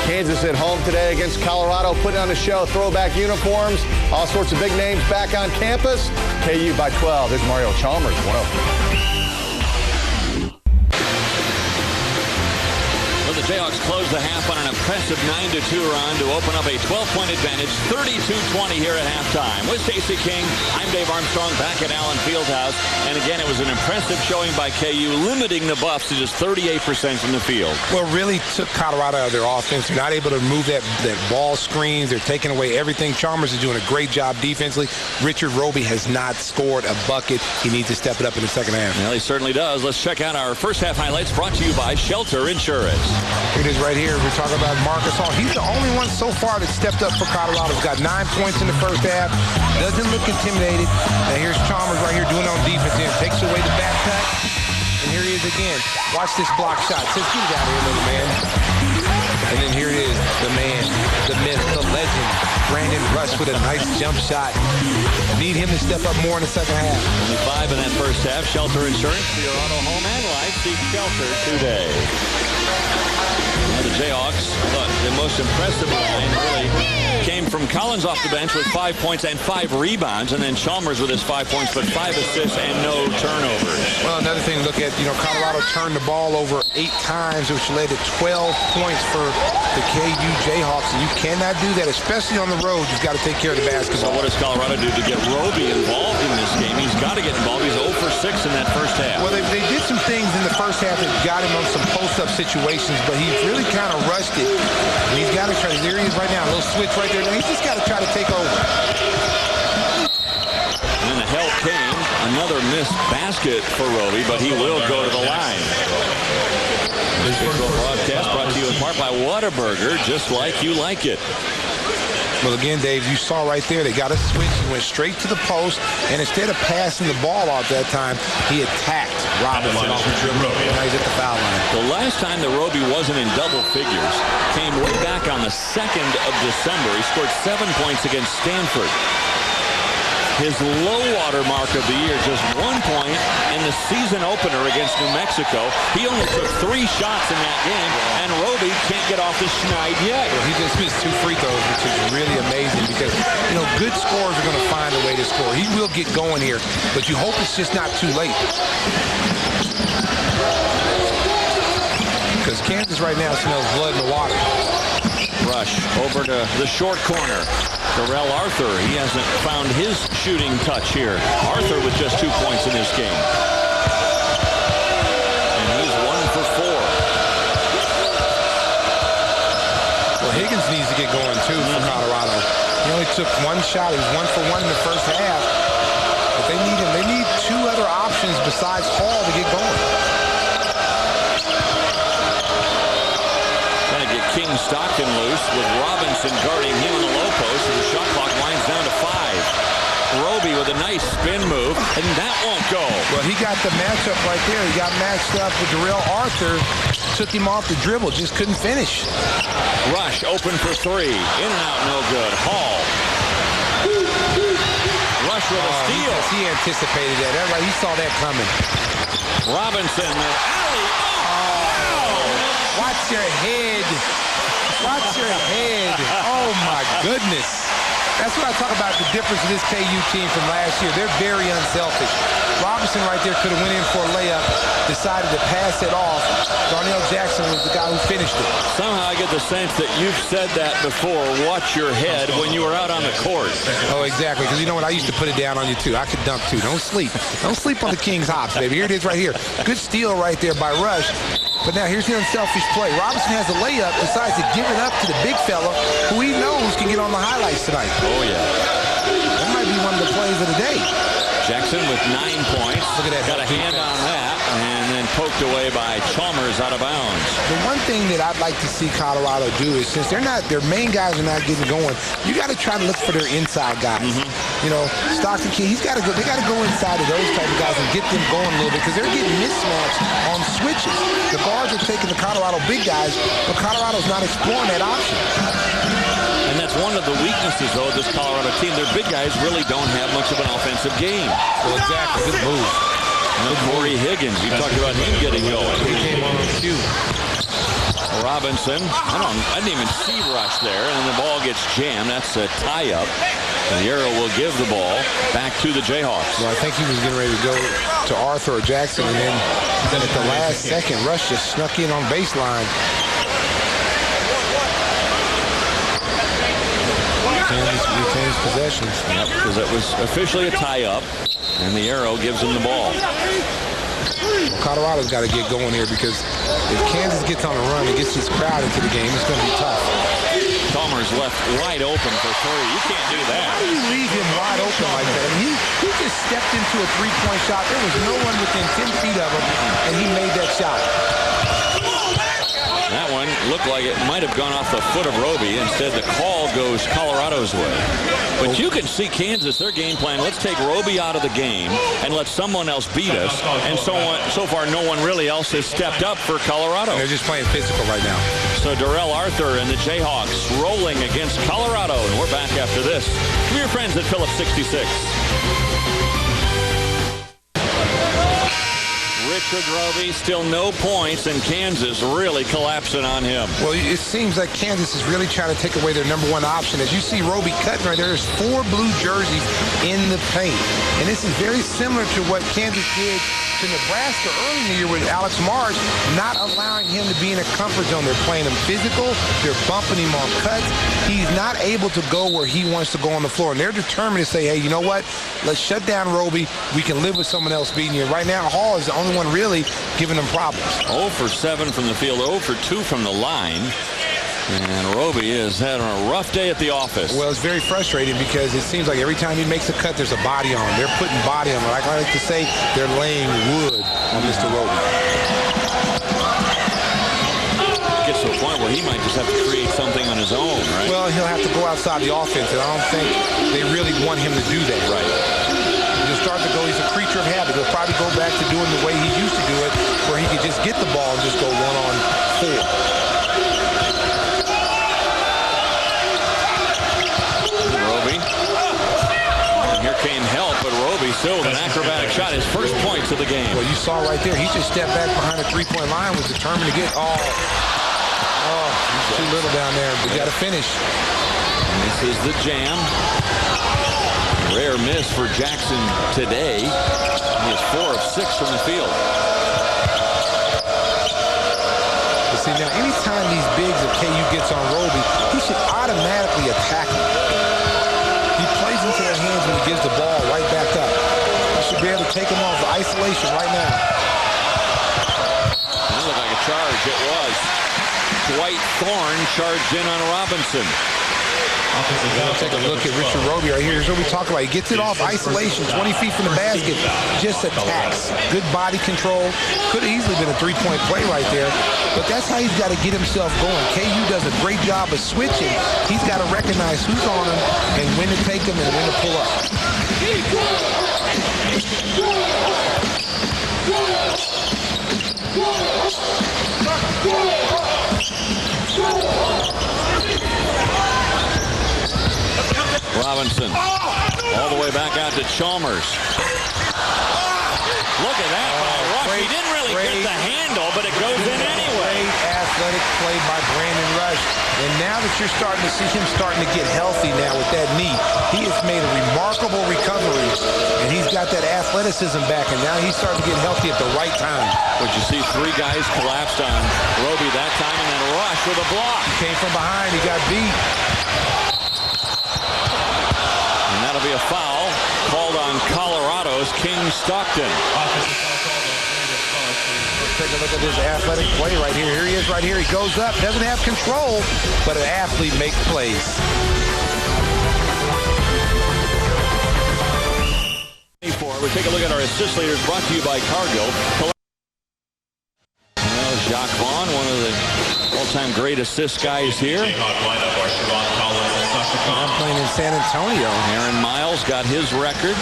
Kansas at home today against Colorado, putting on a show, throwback uniforms, all sorts of big names back on campus. KU by 12. There's Mario Chalmers, 1-0. Well, the Jayhawks close the half on an impressive 9-2 run to open up a 12-point advantage, 32-20 here at halftime. With Stacey King, I'm Dave Armstrong back at Allen Fieldhouse. And again, it was an impressive showing by KU, limiting the Buffs to just 38% from the field. Well, really took Colorado out of their offense. They're not able to move that ball screens. They're taking away everything. Chalmers is doing a great job defensively. Richard Roby has not scored a bucket. He needs to step it up in the second half. Well, he certainly does. Let's check out our first half highlights brought to you by Shelter Insurance. Here it is right here. We're talking about Marcus Hall. He's the only one so far that stepped up for Colorado. He's got 9 points in the first half. Doesn't look intimidated. Now here's Chalmers right here doing it on defense. And takes away the backpack. And here he is again. Watch this block shot. Says, get it out of here, little man. And then here it is, the man, the myth, the legend, Brandon Rush with a nice jump shot. Need him to step up more in the second half. Only 5 in that first half. Shelter Insurance for your auto, home, and life. Seek Shelter today. Now the Jayhawks, the most impressive line really came from Collins off the bench with 5 points and 5 rebounds, and then Chalmers with his 5 points, but 5 assists and no turnovers. Well, another thing to look at, you know, Colorado turned the ball over 8 times, which led to 12 points for the KU Jayhawks, and you cannot do that, especially on the road. You've got to take care of the basketball. So what does Colorado do to get Roby involved in this game? He's got to get involved. He's 0 for 6 in that first half. Well, they did some things in the first half that got him on some post-up situations, but he really kind of rushed it. And he's got to try. There he is right now, a little switch right there. He's just got to try to take over. And then the help came. Another missed basket for Roby, but he will go to the line. This broadcast brought to you in part by Whataburger, just like you like it. Well, again, Dave, you saw right there, they got a switch. He went straight to the post, and instead of passing the ball off that time, he attacked Robinson. Now he's at the foul line. The last time that Roby wasn't in double figures came way back on the 2nd of December. He scored 7 points against Stanford. his low water mark of the year, just 1 point in the season opener against New Mexico. He only took 3 shots in that game, and Roby can't get off the schneid yet. Well, he just missed 2 free throws, which is really amazing because, you know, good scorers are going to find a way to score. He will get going here, but you hope it's just not too late. Because Kansas right now smells blood in the water. Rush over to the short corner. Darrell Arthur, he hasn't found his shooting touch here. Arthur with just 2 points in this game. And he's 1 for 4. Well, Higgins needs to get going, too, for Colorado. He only took 1 shot. He was 1 for 1 in the first half. But they need him. They need 2 other options besides Hall to get going. Trying to get King Stockton loose with Robinson guarding him on the low post, and the shot clock winds down to 5. Roby with a nice spin move, and that won't go. Well, he got the matchup right there. He got matched up with Darrell Arthur. Took him off the dribble, just couldn't finish. Rush open for 3. In and out, no good. Hall. Rush with a steal. He anticipated that. That's right. He saw that coming. Robinson. Alley. Oh! Watch your head. Watch your head. Oh, my goodness. That's what I talk about, the difference of this KU team from last year. They're very unselfish. Robinson right there could have went in for a layup, decided to pass it off. Darnell Jackson was the guy who finished it. Somehow I get the sense that you've said that before, watch your head, when you were out on the court. Oh, exactly, because you know what? I used to put it down on you, too. I could dunk, too. Don't sleep. Don't sleep on the King's hops, baby. Here it is right here. Good steal right there by Rush. But now here's the unselfish play. Robinson has a layup, decides to give it up to the big fella who he knows can get on the highlights tonight. Oh, yeah. That might be one of the plays of the day. Jackson with 9 points. Look at that. Got a hand on that, and then poked away by Chalmers out of bounds. The one thing that I'd like to see Colorado do is, since their main guys are not getting going, you got to try to look for their inside guys. You know, Stockton King, he's got to go. They got to go inside of those type of guys and get them going a little bit because they're getting mismatched on switches. The guards are taking the Colorado big guys, but Colorado's not exploring that option. And that's one of the weaknesses, though, of this Colorado team. Their big guys really don't have much of an offensive game. Well, exactly. Good move. And Corey Higgins, you talked about him getting going. He came on cue. Robinson, I didn't even see Rush there, and the ball gets jammed. That's a tie-up. And the arrow will give the ball back to the Jayhawks. Well, I think he was getting ready to go to Arthur or Jackson, and then at the last second, Rush just snuck in on baseline. Retains possessions. Yep, because it was officially a tie-up, and the arrow gives him the ball. Colorado's got to get going here because if Kansas gets on a run and gets this crowd into the game, it's going to be tough. Chalmers left wide open for 3. You can't do that. How do you leave him wide open like that? I mean, he just stepped into a three-point shot. There was no one within 10 feet of him, and he made that shot. That one looked like it might have gone off the foot of Roby. Instead, the call goes Colorado's way. But you can see Kansas, their game plan, let's take Roby out of the game and let someone else beat us. And so far, no one really else has stepped up for Colorado. They're just playing physical right now. So Darrell Arthur and the Jayhawks rolling against Colorado. And we're back after this from your friends at Phillips 66. Richard Roby, still no points, and Kansas really collapsing on him. Well, it seems like Kansas is really trying to take away their number one option. As you see Roby cutting right there, there's 4 blue jerseys in the paint. And this is very similar to what Kansas did to Nebraska early in the year with Alex Marsh, not allowing him to be in a comfort zone. They're playing him physical. They're bumping him on cuts. He's not able to go where he wants to go on the floor. And they're determined to say, hey, you know what? Let's shut down Roby. We can live with someone else beating you. Right now, Hall is the only one really giving them problems. 0 for 7 from the field, 0 for 2 from the line. And Roby is having a rough day at the office. Well, it's very frustrating because it seems like every time he makes a cut, there's a body on him. They're putting body on him. Like I like to say, they're laying wood on Mr. Roby. Gets to a point where he might just have to create something on his own, right? Well, he'll have to go outside the offense, and I don't think they really want him to do that. Right. He'll start to go, he's a creature of habit. He'll probably go back to doing the way he used to do it, where he could just get the ball and just go 1-on-4. came help, but Roby still with an acrobatic shot. His first points of the game. Well, you saw right there, he just stepped back behind the three-point line, was determined to get he's too little down there. We got to finish. And this is the jam. Rare miss for Jackson today. He is 4 of 6 from the field. But see, now, anytime these bigs of KU gets on Roby, he should automatically attack him. He plays into their hands when he gives the ball right back up. He should be able to take him off the isolation right now. That looked like a charge. It was. Dwight Thorne charged in on Robinson. Take a look at Richard Roby right here. Here's what we talk about. He gets it off isolation, 20 feet from the basket, just attacks. Good body control. Could have easily been a three-point play right there, but that's how he's got to get himself going. KU does a great job of switching. He's got to recognize who's on him and when to take him and when to pull up. Robinson all the way back out to Chalmers. Look at that by Rush. He didn't really get the handle, but it goes in anyway. Great athletic play by Brandon Rush. And now that you're starting to see him starting to get healthy now with that knee, he has made a remarkable recovery. And he's got that athleticism back, and now he's starting to get healthy at the right time. But you see 3 guys collapsed on Roby that time, and then Rush with a block. He came from behind. He got beat. That'll be a foul called on Colorado's King Stockton. Take a look at this athletic play right here. Here he is right here. He goes up, doesn't have control, but an athlete makes plays. We take a look at our assist leaders brought to you by Cargill. Jacques Vaughn, one of the all-time great assist guys here. Jayhawk lineup are Siobhan Collins and Sasha Khan. I'm playing in San Antonio. Aaron Miles got his record.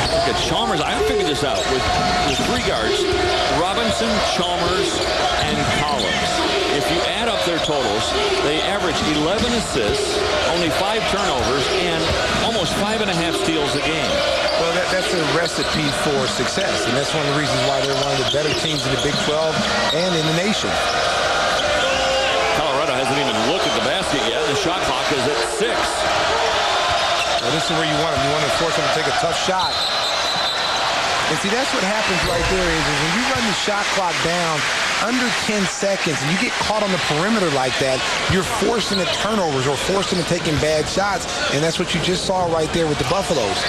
Look at Chalmers. I figured this out with 3 guards: Robinson, Chalmers, and Collins. If you add up their totals, they average 11 assists, only 5 turnovers, and almost 5.5 steals a game. Well, that's a recipe for success, and that's one of the reasons why they're one of the better teams in the Big 12 and in the nation. Colorado hasn't even looked at the basket yet. The shot clock is at 6. Well, this is where you want them. You want to force them to take a tough shot. And see, that's what happens right there is when you run the shot clock down under 10 seconds and you get caught on the perimeter like that, you're forcing the turnovers or forcing them taking bad shots, and that's what you just saw right there with the Buffaloes.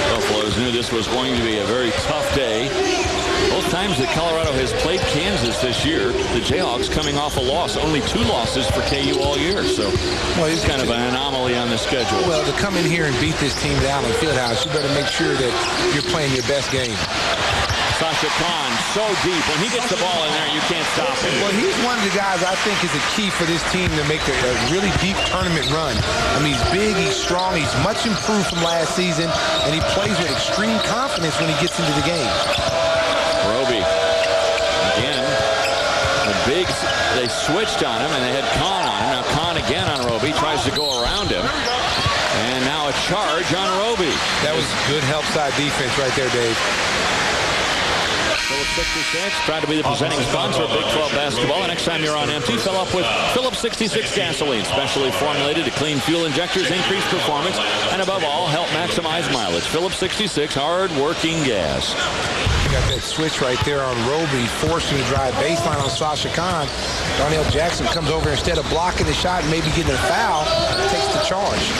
Buffaloes knew this was going to be a very tough day. Both times that Colorado has played Kansas this year, the Jayhawks coming off a loss. Only 2 losses for KU all year, so it's kind of an anomaly on the schedule. Well, to come in here and beat this team down in Fieldhouse, you better make sure that you're playing your best game. Sasha Khan, so deep. When he gets the ball in there, you can't stop him. Well, he's one of the guys I think is a key for this team to make a really deep tournament run. I mean, he's big, he's strong, he's much improved from last season, and he plays with extreme confidence when he gets into the game. Roby, again, the bigs, they switched on him, and they had Khan on him. Now Khan again on Roby, tries to go around him. And now a charge on Roby. That was good help side defense right there, Dave. Phillips 66, proud to be the presenting sponsor of Big 12 basketball. The next time you're on empty, fill up with Phillips 66 gasoline, specially formulated to clean fuel injectors, increase performance, and above all, help maximize mileage. Phillips 66, hard-working gas. You got that switch right there on Roby, forcing to drive baseline on Sasha Khan. Darnell Jackson comes over instead of blocking the shot and maybe getting a foul, takes the charge.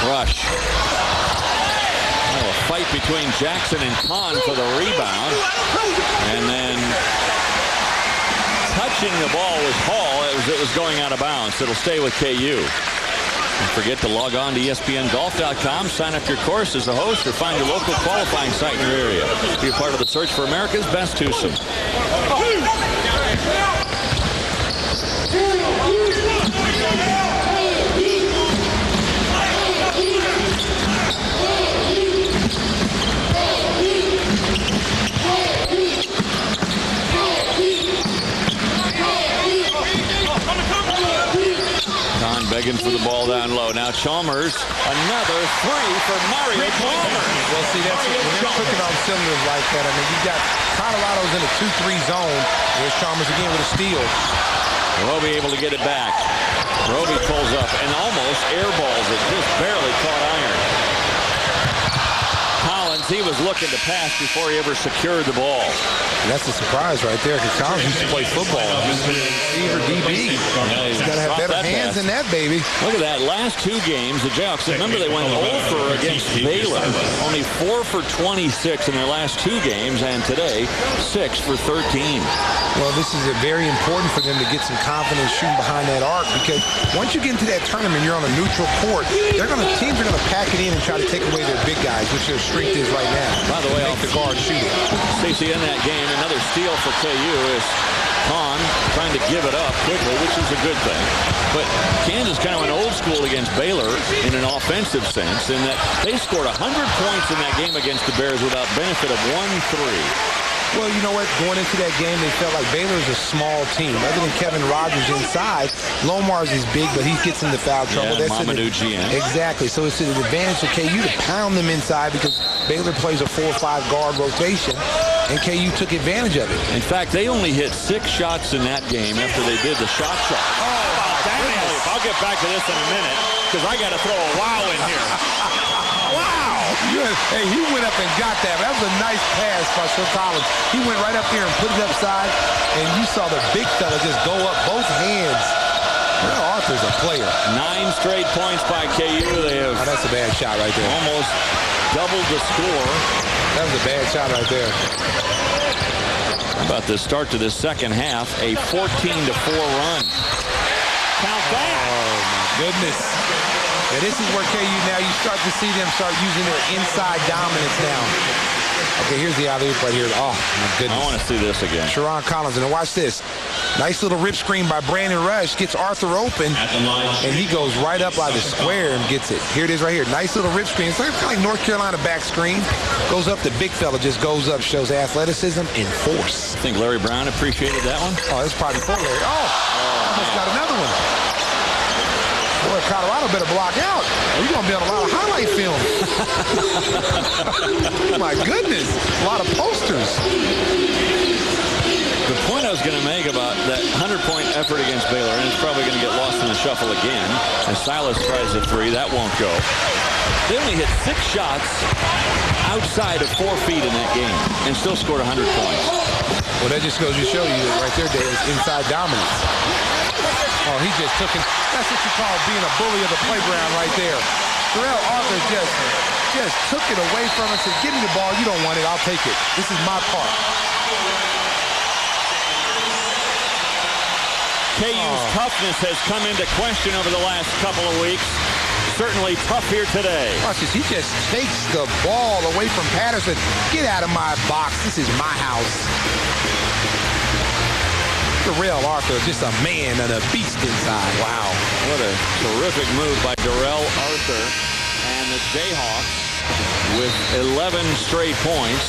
Rush. A fight between Jackson and Khan for the rebound. And then touching the ball was Hall. It was going out of bounds. It'll stay with KU. Don't forget to log on to ESPNGolf.com, sign up your course as a host, or find your local qualifying site in your area. Be a part of the search for America's best twosome. begging for the ball down low. Now Chalmers, another three for Mario Chalmers. Well, see, that's when they're cooking on cylinders like that. I mean, you got Colorado's in a 2-3 zone. There's Chalmers again with a steal. Roby able to get it back. Roby pulls up and almost airballs it. Just barely caught iron. Collins, he was looking to pass before he ever secured the ball. And that's a surprise right there because Collins used to play football. He's a receiver DB. He's got to have better hands than that, baby. Look at that. Last two games, the Jayhawks, remember they went 0 against Baylor. Only 4 for 26 in their last two games, and today, 6 for 13. Well, this is very important for them to get some confidence shooting behind that arc because once you get into that tournament, you're on a neutral court. Teams are going to pack it in and try to take away their big guys, which their strength is right now. By the way, make the guard shoot it. Stacey, in that game, another steal for KU is Kahn trying to give it up quickly, which is a good thing. But Kansas kind of went old school against Baylor in an offensive sense in that they scored 100 points in that game against the Bears without benefit of 1-3. Well, you know what? Going into that game, they felt like Baylor is a small team. Other than Kevin Rogers inside, Lomar's is big, but he gets into foul trouble. Yeah, Mamadou Gien. Exactly. So it's an advantage for KU to pound them inside because Baylor plays a 4-5 guard rotation, and KU took advantage of it. In fact, they only hit 6 shots in that game after they did the shot chart. I'll get back to this in a minute because I got to throw a wow in here. Wow! Hey, he went up and got that. That was a nice pass by Sir Collins. He went right up there and put it upside, and you saw the big fella just go up both hands. Well, Arthur's a player. 9 straight points by KU. They have that's a bad shot right there. Almost doubled the score. That was a bad shot right there. How about the start to the second half? A 14-4 run. Count that. Oh, my goodness. Yeah, this is where KU now, you start to see them start using their inside dominance now. Okay, here's the alley-oop right here. Oh, my goodness. I want to see this again. Sharon Collins, and watch this. Nice little rip screen by Brandon Rush. Gets Arthur open, and he goes right up by the square and gets it. Here it is right here. Nice little rip screen. It's kind of like North Carolina back screen. Goes up, the big fella just goes up, shows athleticism and force. I think Larry Brown appreciated that one. Oh, that's probably for Larry. Almost got another one. Boy, Colorado better block out. You're going to be on a lot of highlight film. Oh, my goodness. A lot of posters. The point I was going to make about that 100-point effort against Baylor, and it's probably going to get lost in the shuffle again, as Silas tries a three. That won't go. They only hit 6 shots outside of 4 feet in that game and still scored 100 points. Well, that just goes to show you right there, Davis, inside dominance. Oh, he just took it. That's what you call being a bully of the playground right there. Terrell Arthur just took it away from us and said, give me the ball. You don't want it. I'll take it. This is my part. KU's toughness has come into question over the last couple of weeks. Certainly tough here today. Watch this. He just takes the ball away from Patterson. Get out of my box. This is my house. Darrell Arthur, just a man and a beast inside. Wow. What a terrific move by Darrell Arthur. And the Jayhawks with 11 straight points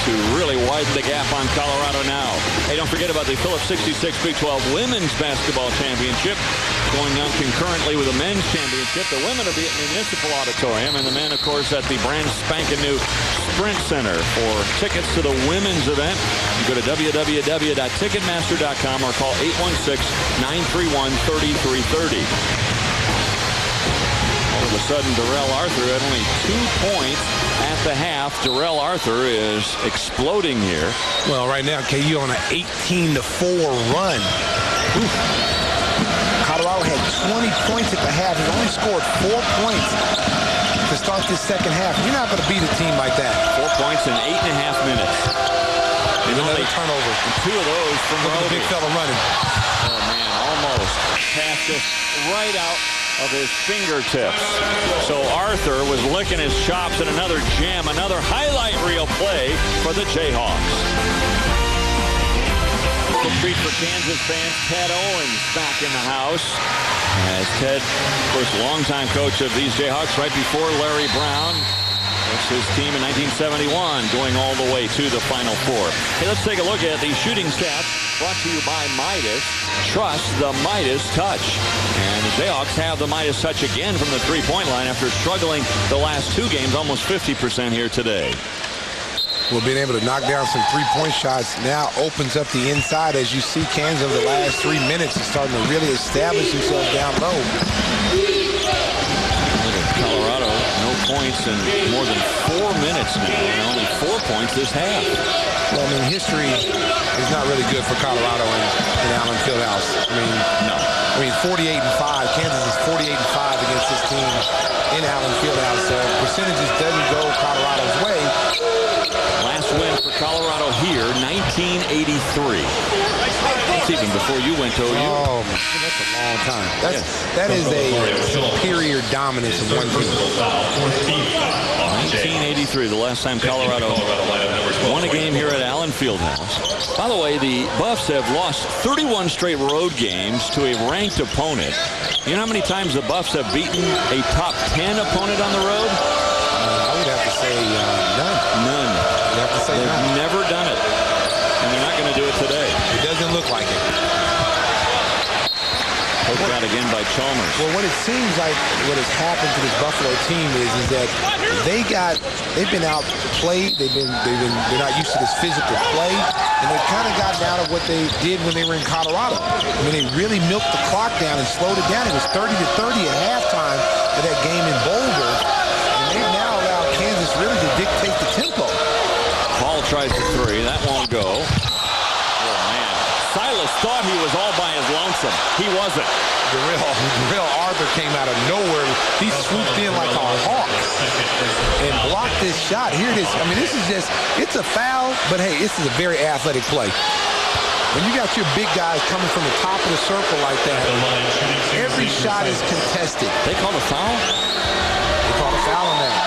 to really widen the gap on Colorado now. Hey, don't forget about the Phillips 66 Big 12 Women's Basketball Championship going on concurrently with the Men's Championship. The women will be at Municipal Auditorium, and the men, of course, at the brand spanking new Sprint Center. For tickets to the women's event, you go to www.ticketmaster.com or call 816-931-3330. All of a sudden, Darrell Arthur had only 2 points at the half. Darrell Arthur is exploding here. Well, right now, KU on an 18-4 run. Oof. Colorado had 20 points at the half. He's only scored 4 points to start this second half. You're not going to beat a team like that. 4 points in 8.5 minutes. And another turnover. 2 of those from the big fella running. Oh, man, almost. Pass just right out of his fingertips. So Arthur was licking his chops in another jam, another highlight reel play for the Jayhawks. A treat for Kansas fans. Ted Owens back in the house. As Ted, of course, longtime coach of these Jayhawks right before Larry Brown. It's his team in 1971 going all the way to the Final Four. Hey, let's take a look at the shooting stats brought to you by Midas. Trust the Midas touch. And the Jayhawks have the Midas touch again from the three-point line after struggling the last two games, almost 50% here today. Well, being able to knock down some three-point shots now opens up the inside. As you see, Kansas over the last 3 minutes is starting to really establish themselves down low. Colorado, no points in more than 4 minutes now, and only 4 points this half. Well, I mean, history is not really good for Colorado in Allen Fieldhouse. I mean, no. I mean, 48-5. Kansas is 48-5 against this team in Allen Fieldhouse. So percentages doesn't go Colorado's way. Last win for Colorado here, 1983. That's even before you went to OU. Oh, that's a long time. That is a superior dominance of one team. 1983, the last time Colorado won a game here at Allen Fieldhouse. By the way, the Buffs have lost 31 straight road games to a ranked opponent. You know how many times the Buffs have beaten a top 10 opponent on the road? I would have to say none. None. They've never done it, and they're not going to do it today. It doesn't look like it. Poked out again by Chalmers. Well, what it seems like what has happened to this Buffalo team is that they've been outplayed. They're not used to this physical play, and they've kind of gotten out of what they did when they were in Colorado. I mean, they really milked the clock down and slowed it down. It was 30-30 at halftime of that game in Boulder, and they've now allowed Kansas really to dictate the tempo. Paul tries the three. That won't go. Oh, man. Silas thought he was all by his lonesome. He wasn't. Darrell Arthur came out of nowhere. He swooped in like a hawk and blocked this shot. Here it is. I mean, this is just, it's a foul, but hey, this is a very athletic play. When you got your big guys coming from the top of the circle like that, every shot is contested. They called a foul? They called a foul on that.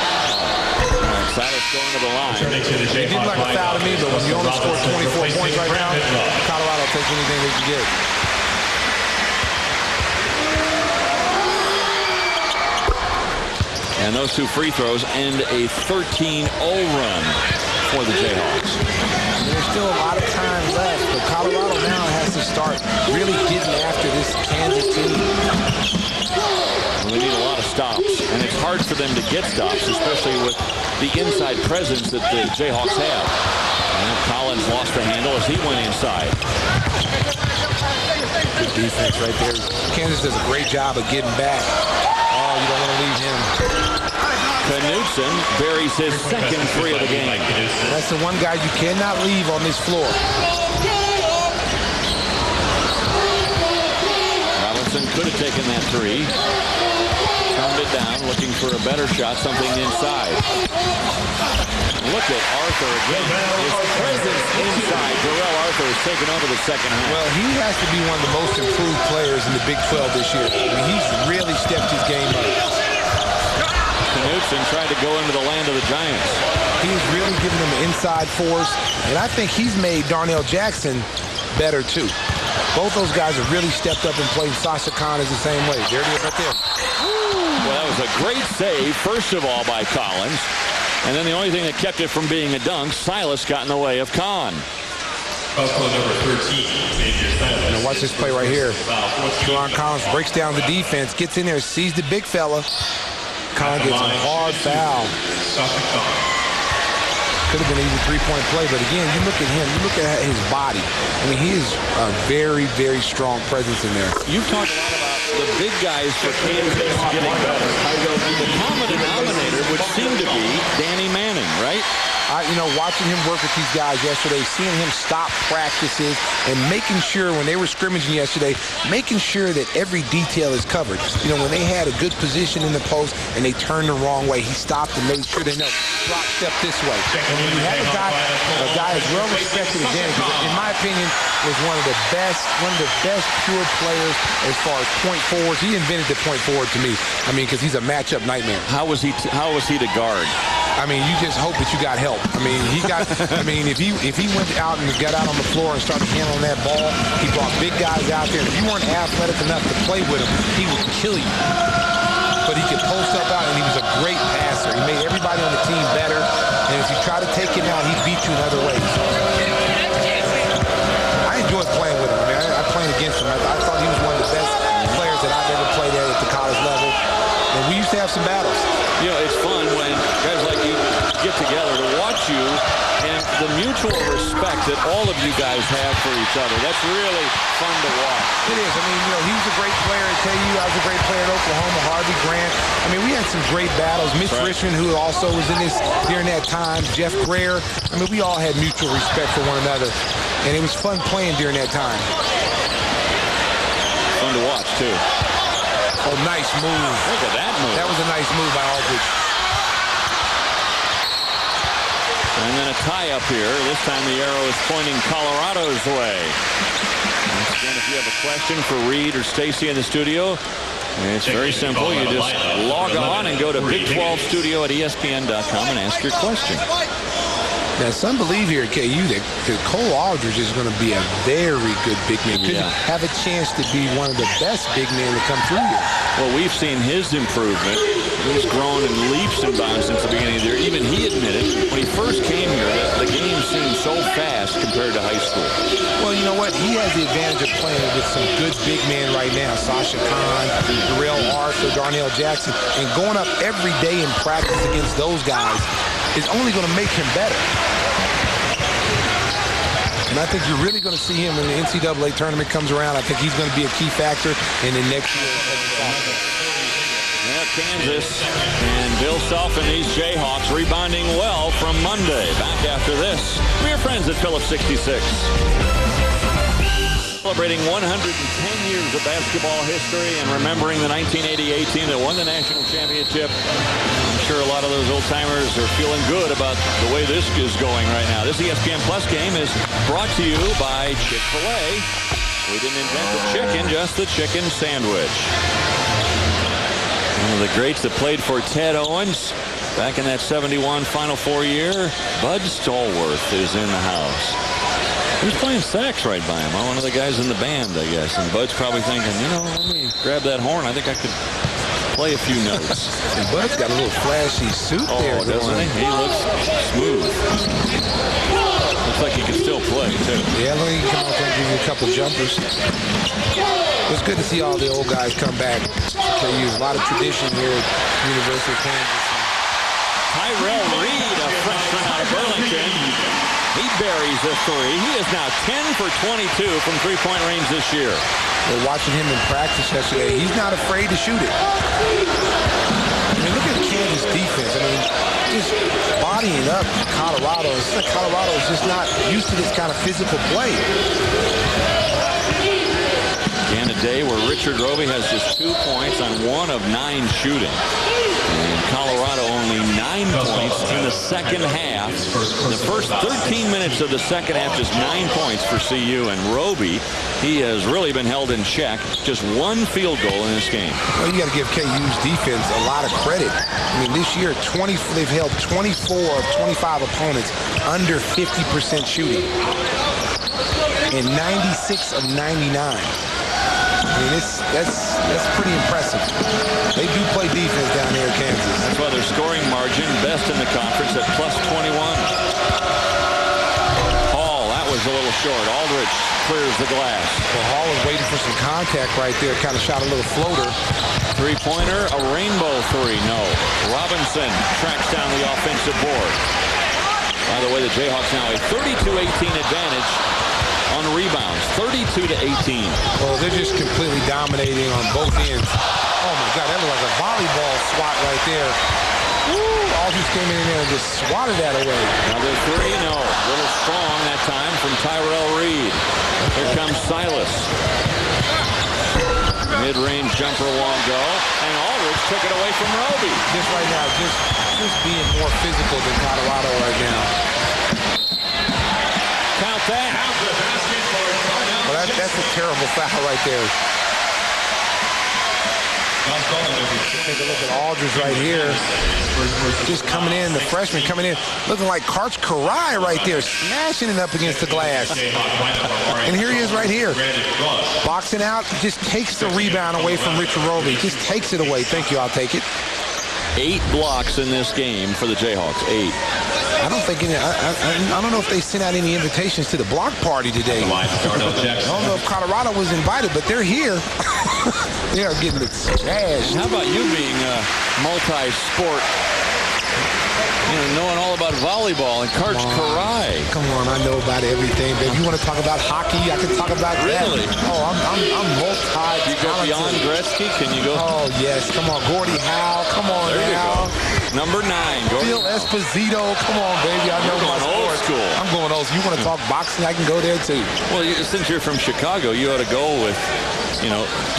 Silas going to the line. It didn't like a foul to me, but when you only score 24 points right now, Colorado takes anything they can get. And those two free throws end a 13-0 run for the Jayhawks. There's still a lot of time left, but Colorado now has to start really getting after this Kansas team. Well, they need a lot of stops, and it's hard for them to get stops, especially with the inside presence that the Jayhawks have. And Collins lost the handle as he went inside. Good defense right there. Kansas does a great job of getting back. Oh, you don't want to leave him. Knutson buries his second three of the game. That's the one guy you cannot leave on this floor. Robinson could have taken that three. Turned it down, looking for a better shot, something inside. Look at Arthur again. His presence inside. Darrell Arthur has taken over the second half. Well, he has to be one of the most improved players in the Big 12 this year. I mean, he's really stepped his game up. Knutson tried to go into the land of the Giants. He's really giving them an inside force, and I think he's made Darnell Jackson better, too. Both those guys have really stepped up and played. Sasha Khan is the same way. There it is right there. Well, that was a great save, first of all, by Collins. And then the only thing that kept it from being a dunk, Silas got in the way of Khan. Number 13. Now watch this play right here. Teron Collins breaks down the defense, gets in there, sees the big fella. Khan gets a hard foul. Could have been an easy three-point play, but again, you look at him, you look at his body. I mean, he is a very, very strong presence in there. You've talked a lot about the big guys for Kansas getting better. The common denominator would seem to be Danny Manning, right? Watching him work with these guys yesterday, seeing him stop practices and making sure when they were scrimmaging yesterday, making sure that every detail is covered. You know, when they had a good position in the post and they turned the wrong way, he stopped and made sure they know, drop step this way. And when you have a guy as well respected as Danny, in my opinion, was one of the best pure players as far as point forwards. He invented the point forward to me. I mean, because he's a matchup nightmare. How was he to guard? I mean, you just hope that you got help. I mean, if he went out and got out on the floor and started handling that ball, he brought big guys out there. If you weren't athletic enough to play with him, he would kill you. But but he could post up out, and he was a great passer. He made everybody on the team better, and if you try to take him out, he beat you in other ways. I enjoyed playing with him. I mean, I played against him. I thought he was one of the best players that I've ever played at the college level, and we used to have some battles. You know, it's fun when guys like you get together to watch you, and the mutual respect that all of you guys have for each other. That's really fun to watch. It is. I mean, you know, he was a great player at KU. I was a great player at Oklahoma. Harvey Grant. I mean, we had some great battles. Mitch Richmond, who also was in this during that time. Jeff Greer. I mean, we all had mutual respect for one another, and it was fun playing during that time. Fun to watch, too. Oh, nice move. Look at that move. That was a nice move by Aldridge. And then a tie-up here. This time the arrow is pointing Colorado's way. Once again, if you have a question for Reed or Stacy in the studio, it's very simple. You just log on and go to Big 12 Studio at ESPN.com and ask your question. Now, some believe here at KU that Cole Aldridge is going to be a very good big man. Could have a chance to be one of the best big men to come through here. Well, we've seen his improvement. He's grown in leaps and bounds since the beginning of the year. Even he admitted when he first came here that the game seemed so fast compared to high school. Well, you know what? He has the advantage of playing with some good big men right now. Sasha Khan, Darrell Arthur, Darnell Jackson. And going up every day in practice against those guys is only going to make him better. And I think you're really going to see him when the NCAA tournament comes around. I think he's going to be a key factor in the next year. Yeah, Kansas and Bill Self and these Jayhawks rebounding well from Monday. Back after this, we're your friends at Phillips 66. Celebrating 110 years of basketball history and remembering the 1988 team that won the national championship. I'm sure a lot of those old-timers are feeling good about the way this is going right now. This ESPN Plus game is brought to you by Chick-fil-A. We didn't invent the chicken, just the chicken sandwich. One of the greats that played for Ted Owens back in that 71 Final Four year, Bud Stallworth is in the house. He was playing sax right by him. One of the guys in the band, I guess. And Bud's probably thinking, you know, let me grab that horn. I think I could play a few notes. And Bud's got a little flashy suit there. Oh, doesn't he? He looks smooth. Looks like he can still play, too. Yeah, let me come out there and give you a couple jumpers. It's good to see all the old guys come back. They use a lot of tradition here at University of Kansas. Tyrell Reed, a freshman out of Burlington. He buries the three. He is now 10 for 22 from three-point range this year. We're watching him in practice yesterday. He's not afraid to shoot it. I mean, look at Kansas defense. I mean, just bodying up Colorado. It's like Colorado is just not used to this kind of physical play. Again, a day where Richard Roby has just 2 points on 1 of 9 shooting. And Colorado only 9 points in the second half. The first 13 minutes of the second half, just 9 points for CU. And Roby, he has really been held in check. Just 1 field goal in this game. Well, you got to give KU's defense a lot of credit. I mean, this year, they've held 24 of 25 opponents under 50% shooting. And 96 of 99. I mean, that's pretty impressive. They do play defense down here in Kansas. That's why their scoring margin best in the conference at plus 21. Hall, that was a little short. Aldridge clears the glass. Well, Hall was waiting for some contact right there. Kind of shot a little floater. Three-pointer, a rainbow three. No. Robinson tracks down the offensive board. By the way, the Jayhawks now a 32-18 advantage on rebounds, 32-18. Well, they're just completely dominating on both ends. Oh my God, that looked like a volleyball swat right there. Woo! Aldridge came in there and just swatted that away. Another three, no. A little strong that time from Tyrell Reed. Here comes Silas. Mid-range jumper won't go, and Aldridge took it away from Roby. Just right now, just being more physical than Colorado right now. Count that. Well, that's a terrible foul right there. Take a look at Aldridge right here. Just coming in, the freshman coming in, looking like Karch Karai right there, smashing it up against the glass. And here he is right here. Boxing out, just takes the rebound away from Richard Roby. Just takes it away. Thank you, I'll take it. 8 blocks in this game for the Jayhawks. 8. I don't think I don't know if they sent out any invitations to the block party today. I don't know if Colorado was invited, but they're here. They are getting the trash. How about you being a multi-sport, knowing all about volleyball and Karch Karai? Come on, I know about everything. If you want to talk about hockey, I can talk about that. Really? Oh, I'm multi-talented. You go beyond Gretzky? Can you go? Oh, yes. Come on, Gordie Howe. Come on there now. You go. Number 9. Phil Esposito. Come on, baby. I know my sport. Old school. I'm going old school. You want to talk boxing? I can go there, too. Well, since you're from Chicago, you ought to go with,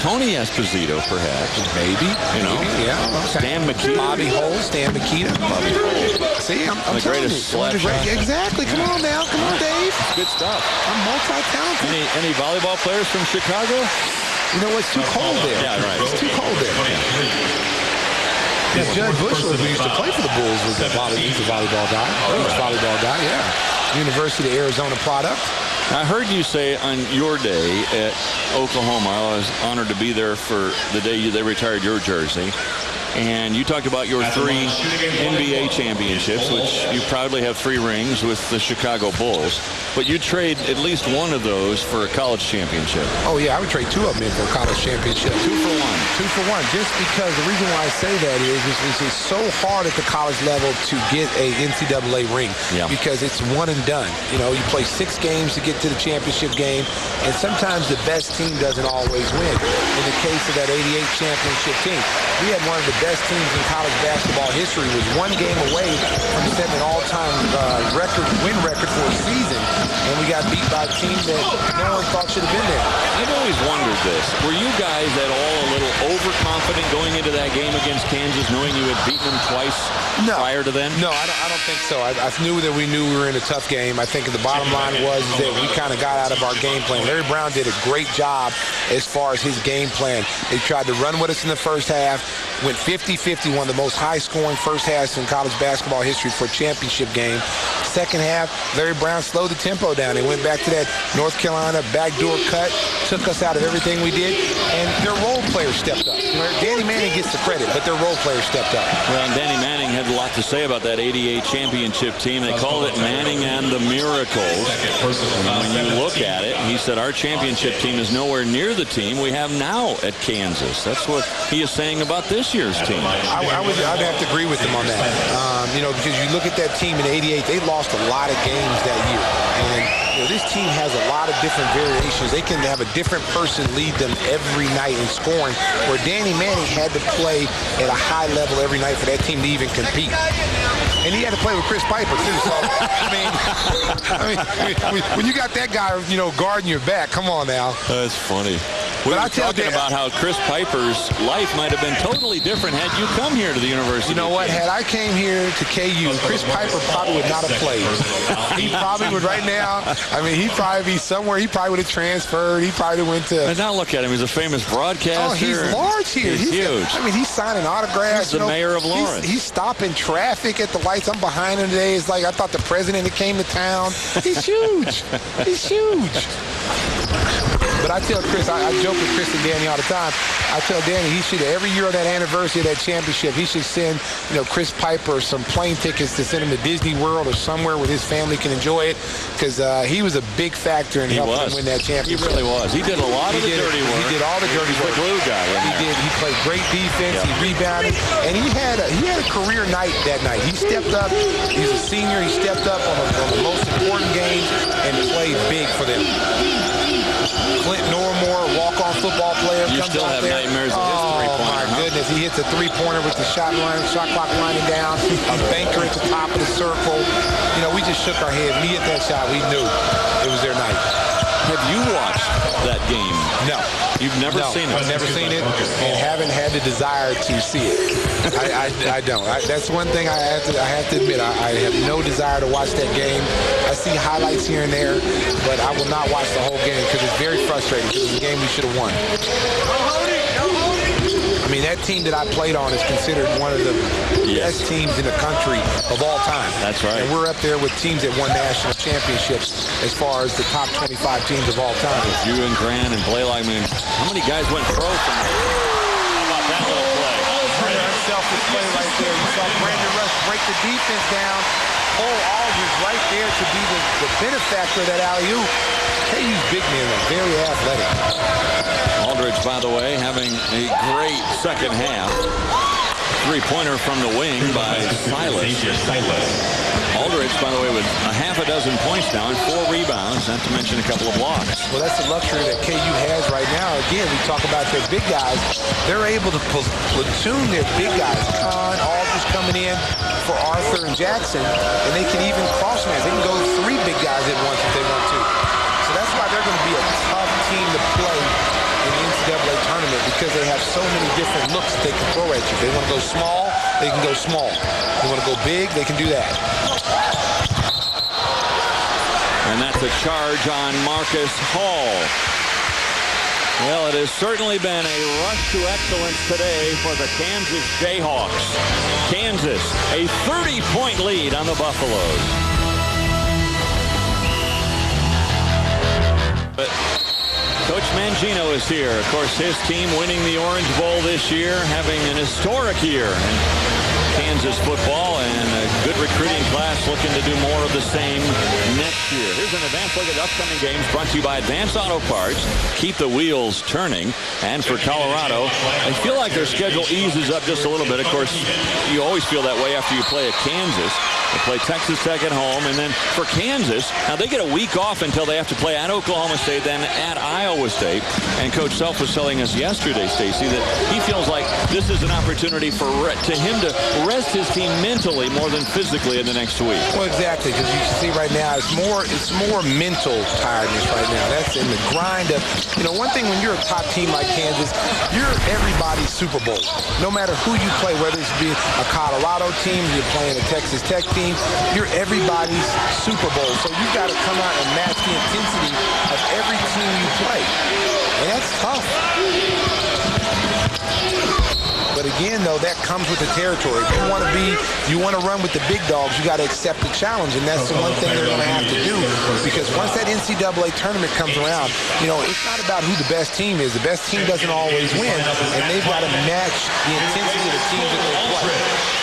Tony Esposito, perhaps. Maybe. Maybe, yeah. Okay. Stan Mikita. Bobby Hole, Stan Mikita. Bobby Hole. See, I'm the greatest sledge. Exactly. Come on now. Come on, Dave. Good stuff. I'm multi-talented. Any volleyball players from Chicago? You know what's too cold there. Yeah, right. It's too cold there. Yeah, Judd Bushler, who used to play for the Bulls, was he's a volleyball guy. Volleyball guy, yeah. University of Arizona product. I heard you say on your day at Oklahoma, I was honored to be there for the day they retired your jersey. And you talked about your 3 NBA championships, which you proudly have 3 rings with the Chicago Bulls. But you trade at least one of those for a college championship. Oh, yeah, I would trade 2 of them in for a college championship. 2 for 1. 2 for 1. Just because the reason why I say that is it's so hard at the college level to get a NCAA ring. Yeah. Because it's one and done. You play 6 games to get to the championship game, and sometimes the best team doesn't always win. In the case of that 88 championship team, we had one of the best teams in college basketball history, was 1 game away from setting an all-time win record for a season, and we got beat by a team that no one thought should have been there. I've always wondered this. Were you guys at all a little overconfident going into that game against Kansas, knowing you had beaten them twice prior to then? No, I don't think so. I knew that we were in a tough game. I think the bottom line was that we kind of got out of our game plan. Larry Brown did a great job as far as his game plan. They tried to run with us in the first half, went 50-50, one of the most high-scoring first halves in college basketball history for a championship game. Second half, Larry Brown slowed the tempo down. They went back to that North Carolina backdoor cut, took us out of everything we did, and their role players stepped up. Danny Manning gets the credit, but their role players stepped up. Well, and Danny Manning had a lot to say about that 88 championship team. They called it Manning and the Miracles. When you look at it, he said our championship team is nowhere near the team we have now at Kansas. That's what he is saying about this year's team. I'd have to agree with him on that. Because you look at that team in 88, they lost a lot of games that year. And this team has a lot of different variations. They can have a different person lead them every night in scoring, where Danny Manning had to play at a high level every night for that team to even compete. And he had to play with Chris Piper, too. So, when you got that guy, guarding your back, come on now. That's funny. We were talking about how Chris Piper's life might have been totally different had you come here to the University. You know what? Had I came here to KU, Chris Piper probably would not have played. He probably would right now. He'd probably be somewhere. He probably would have transferred. He probably went to. And now look at him. He's a famous broadcaster. Oh, he's large here. He's huge. He's signing autographs. He's the mayor of Lawrence. He's stopping traffic at the lights. I'm behind him today. It's like I thought the president that came to town. He's huge. He's huge. But I tell Chris, I joke with Chris and Danny all the time. I tell Danny he should, every year on that anniversary of that championship, he should send, Chris Piper some plane tickets to send him to Disney World or somewhere where his family can enjoy it, because he was a big factor in helping him win that championship. He really was. He did a lot of the dirty work. He did all the dirty work. The glue guy. He played great defense. Yeah. He rebounded, and he had a career night that night. He stepped up. He's a senior. He stepped up on the most important games and played big for them. Clinton Ormore, walk-on football player, you comes still out have there. Nightmares of his three-pointer. Oh, my goodness. He hits a three-pointer with the shot clock lining down, a banker at the top of the circle. We just shook our head. When he hit that shot, we knew it was their night. Have you watched that game? No. You've never seen it? I've never seen it and haven't had the desire to see it. I don't. That's one thing I have to admit. I have no desire to watch that game. I see highlights here and there, but I will not watch the whole game because it's very frustrating because it's a game we should have won. mean, that team that I played on is considered one of the best teams in the country of all time. That's right. And we're up there with teams that won national championships as far as the top 25 teams of all time. With you and Grant and Blay, I mean, how many guys went pro from there? How about that little play? Unselfish play right there. You saw Brandon Rush break the defense down. Cole Aldridge right there to be the benefactor of that alley-oop. KU's big men are very athletic. Aldridge, by the way, having a great second half. Three-pointer from the wing by Silas. Aldridge, by the way, with a half a dozen points now and 4 rebounds, not to mention a couple of blocks. Well, that's the luxury that KU has right now. Again, we talk about their big guys. They're able to platoon their big guys. Khan, Aldridge coming in for Arthur and Jackson, and they can even cross-match. They can go 3 big guys at once if they want to. So that's why they're going to be a tough team to play in the NCAA tournament, because they have so many different looks that they can throw at you. If they want to go small, they can go small. If they want to go big, they can do that. And that's a charge on Marcus Hall. Well, it has certainly been a rush to excellence today for the Kansas Jayhawks. Kansas, a 30-point lead on the Buffaloes. But Coach Mangino is here. Of course, his team winning the Orange Bowl this year, having an historic year in Kansas football, and a good recruiting class looking to do more of the same next year. Here's an advanced look at upcoming games brought to you by Advance Auto Parts. Keep the wheels turning. And for Colorado, I feel like their schedule eases up just a little bit. Of course, you always feel that way after you play at Kansas. They play Texas Tech at home, and then for Kansas, now they get a week off until they have to play at Oklahoma State, then at Iowa State. And Coach Self was telling us yesterday, Stacy, that he feels like this is an opportunity for him to rest his team mentally more than physically in the next week. Well, exactly, because you can see right now it's more mental tiredness right now. That's in the grind of, one thing when you're a top team like Kansas, you're everybody's Super Bowl. No matter who you play, whether it's be a Colorado team, you're playing a Texas Tech team, you're everybody's Super Bowl. So you've got to come out and match the intensity of every team you play. And that's tough. But again, though, that comes with the territory. If you want to run with the big dogs, you got to accept the challenge, and that's the one thing they're going to have to do. Because once that NCAA tournament comes around, it's not about who the best team is. The best team doesn't always win, and they've got to match the intensity of the teams that they play.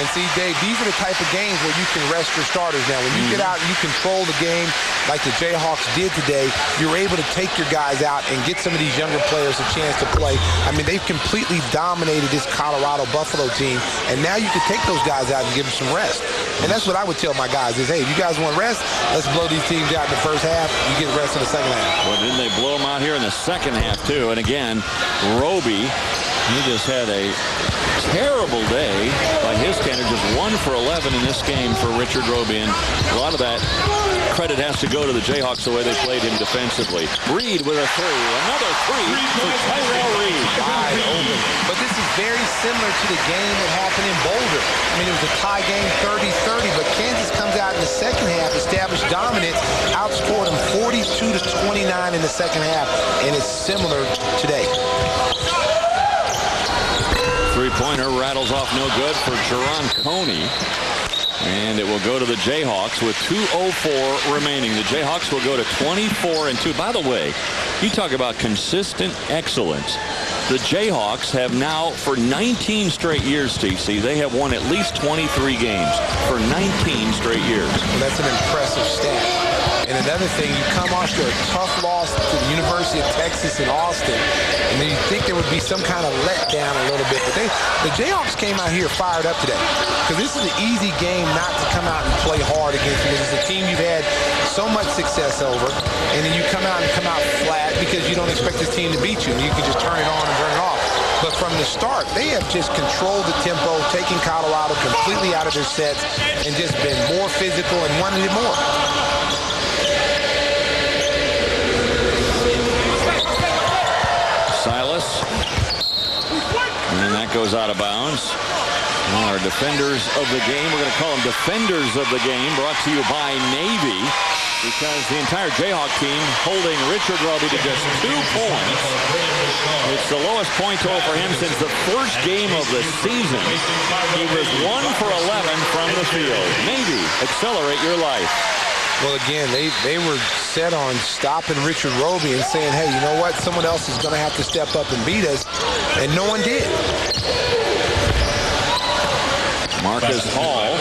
And see, Dave, these are the type of games where you can rest your starters now. When you get out and you control the game like the Jayhawks did today, you're able to take your guys out and get some of these younger players a chance to play. I mean, they've completely dominated this Colorado Buffalo team, and now you can take those guys out and give them some rest. And that's what I would tell my guys is, hey, if you guys want rest, let's blow these teams out in the first half. You get rest in the second half. Well, didn't they blow them out here in the second half, too? And again, Roby, he just had a terrible day by his standard, just 1 for 11 in this game for Richard Roby, and a lot of that credit has to go to the Jayhawks the way they played him defensively. Reed with a 3, another 3 for Tyrell Reed. Wide open. But this is very similar to the game that happened in Boulder. I mean, it was a tie game, 30-30, but Kansas comes out in the second half, established dominance, outscored them 42-29 in the second half, and it's similar today. Three-pointer rattles off no good for Jerron Coney. And it will go to the Jayhawks with 2:04 remaining. The Jayhawks will go to 24-2. By the way, you talk about consistent excellence. The Jayhawks have now, for 19 straight years, Stacey, they have won at least 23 games for 19 straight years. Well, that's an impressive stat. And another thing, you come after a tough loss to the University of Texas in Austin, and then you think there would be some kind of letdown a little bit. But the Jayhawks came out here fired up today, because this is an easy game not to come out and play hard against, because it's a team you've had so much success over, and then you come out flat because you don't expect this team to beat you, and you can just turn it on and turn it off. But from the start, they have just controlled the tempo, taking Colorado completely out of their sets, and just been more physical and wanted it more. Silas, and that goes out of bounds. Our defenders of the game, we're going to call them defenders of the game, brought to you by Navy. because the entire Jayhawk team holding Richard Roby to just 2 points. It's the lowest point total for him since the first game of the season. He was 1 for 11 from the field. Maybe accelerate your life. Well, again, they were set on stopping Richard Roby and saying, hey, you know what? Someone else is going to have to step up and beat us, and no one did. Marcus Hall.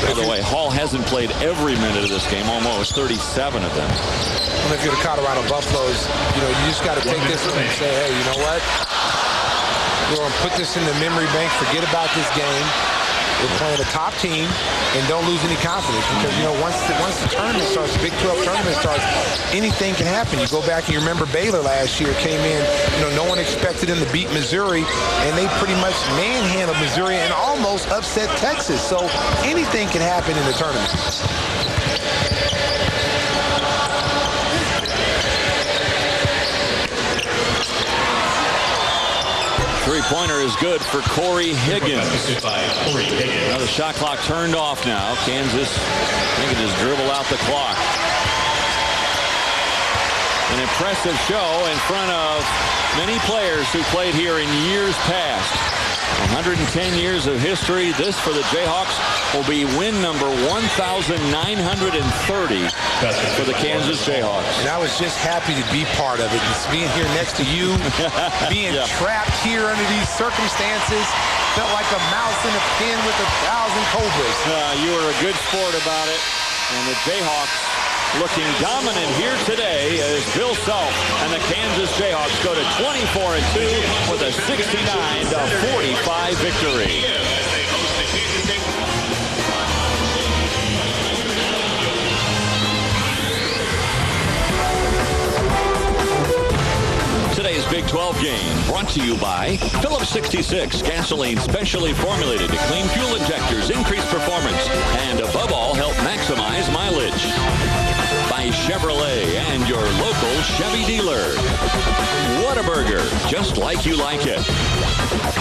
By the way, Hall hasn't played every minute of this game, almost 37 of them. And if you're the Colorado Buffaloes, you just got to take this and say, hey, you know what? We're going to put this in the memory bank, forget about this game. We're playing a top team, and don't lose any confidence because, once the tournament starts, the Big 12 tournament starts, anything can happen. You go back and you remember Baylor last year came in, no one expected them to beat Missouri, and they pretty much manhandled Missouri and almost upset Texas. So anything can happen in the tournament. Three-pointer is good for Corey Higgins. Now the shot clock turned off now. Kansas, they can just dribble out the clock. An impressive show in front of many players who played here in years past. 110 years of history. This for the Jayhawks will be win number 1,930 for the Kansas Jayhawks. And I was just happy to be part of it. It's being here next to you, being trapped here under these circumstances. Felt like a mouse in a pen with 1,000 cobras. You were a good sport about it. And the Jayhawks looking dominant here today as Bill Self and the Kansas Jayhawks go to 24-2 with a 69-45 victory. Today's Big 12 game brought to you by Phillips 66, gasoline specially formulated to clean fuel injectors, increase performance, and above all, help maximize mileage. By Chevrolet and your local Chevy dealer. Whataburger, just like you like it.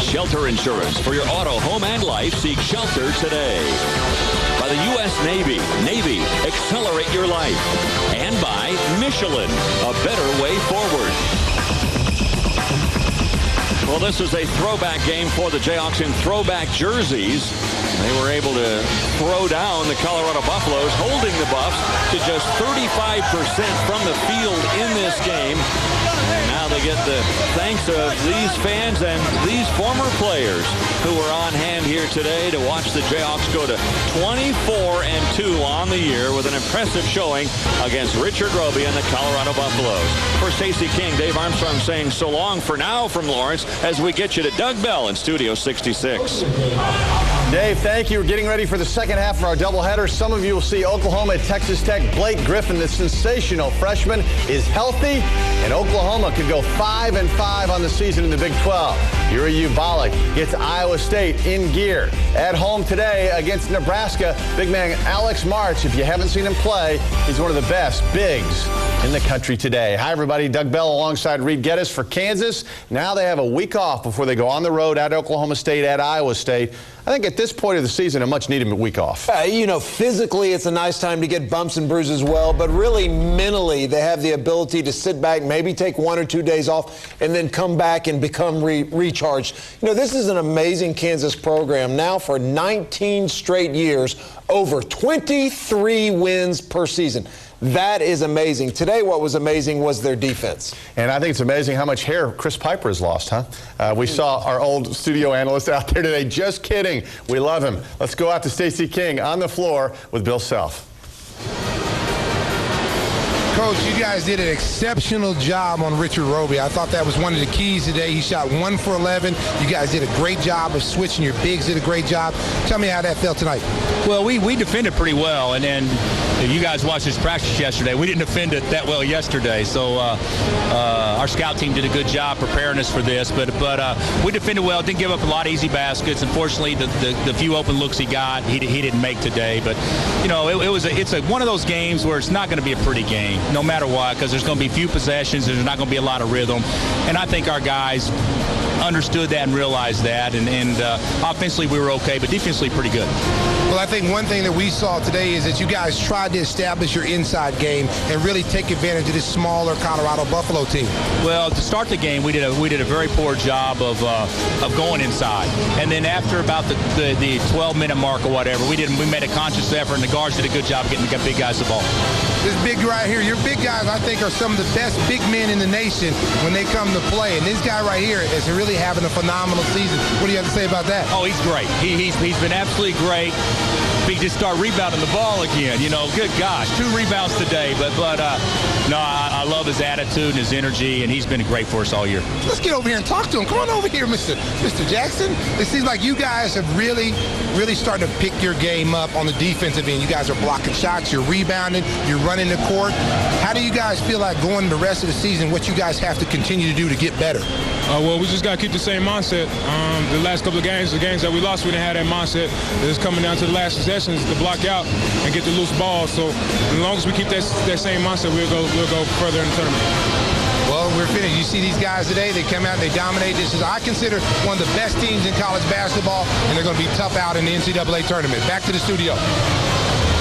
Shelter insurance for your auto, home, and life. Seek shelter today. By the U.S. Navy. Navy, accelerate your life. And by Michelin, a better way forward. Well, this is a throwback game for the Jayhawks in throwback jerseys. They were able to throw down the Colorado Buffaloes, holding the Buffs to just 35% from the field in this game. And now they get the thanks of these fans and these former players who were on hand here today to watch the Jayhawks go to 24-2 on the year with an impressive showing against Richard Roby and the Colorado Buffaloes. For Stacey King, Dave Armstrong saying so long for now from Lawrence as we get you to Doug Bell in Studio 66. Dave, thank you. We're getting ready for the second half of our doubleheader. Some of you will see Oklahoma at Texas Tech. Blake Griffin, the sensational freshman, is healthy, and Oklahoma could go 5-5 on the season in the Big 12. Yuri Ubalik gets Iowa State in gear. At home today against Nebraska, big man Alex March. If you haven't seen him play, he's one of the best bigs in the country today. Hi, everybody. Doug Bell alongside Reed Geddes for Kansas. Now they have a week off before they go on the road at Oklahoma State, at Iowa State. I think at this point of the season, a much-needed week off. Physically, it's a nice time to get bumps and bruises as well, but really mentally, they have the ability to sit back, maybe take 1 or 2 days off, and then come back and become recharged. This is an amazing Kansas program. Now for 19 straight years, over 23 wins per season. That is amazing. Today, what was amazing was their defense. And I think it's amazing how much hair Chris Piper has lost, huh? We saw our old studio analyst out there today. Just kidding. We love him. Let's go out to Stacey King on the floor with Bill Self. Coach, you guys did an exceptional job on Richard Roby. I thought that was one of the keys today. He shot 1 for 11. You guys did a great job of switching. Your bigs did a great job. Tell me how that felt tonight. Well, we defended pretty well, and if you guys watched this practice yesterday, we didn't defend it that well yesterday. So our scout team did a good job preparing us for this, but we defended well. Didn't give up a lot of easy baskets. Unfortunately, the few open looks he got, he didn't make today. But it's one of those games where it's not going to be a pretty game, no matter what, because there's going to be few possessions. There's not going to be a lot of rhythm, and I think our guys understood that and realized that. And offensively, we were okay, but defensively, pretty good. Well, I think one thing that we saw today is that you guys tried to establish your inside game and really take advantage of this smaller Colorado Buffalo team. Well, to start the game, we did a very poor job of going inside, and then after about the 12-minute mark or whatever, we made a conscious effort, and the guards did a good job of getting the big guys the ball. This big right here, your big guys, I think, are some of the best big men in the nation when they come to play, and this guy right here is really having a phenomenal season. What do you have to say about that? Oh, he's great. He's been absolutely great. If he just start rebounding the ball again, good gosh, 2 rebounds today. But no, I love his attitude and his energy, and he's been great for us all year. Let's get over here and talk to him. Come on over here, Mr. Jackson. It seems like you guys have really started to pick your game up on the defensive end. You guys are blocking shots, you're rebounding, you're running the court. How do you guys feel like going the rest of the season, what you guys have to continue to do to get better? Well, we just got to keep the same mindset. The last couple of games, the games that we lost, we didn't have that mindset. It's coming down to the last possessions to block out and get the loose ball. So as long as we keep that same mindset, we'll go further in the tournament. Well, we're finished. You see these guys today, they come out, they dominate. This is, I consider, one of the best teams in college basketball, and they're going to be tough out in the NCAA tournament. Back to the studio.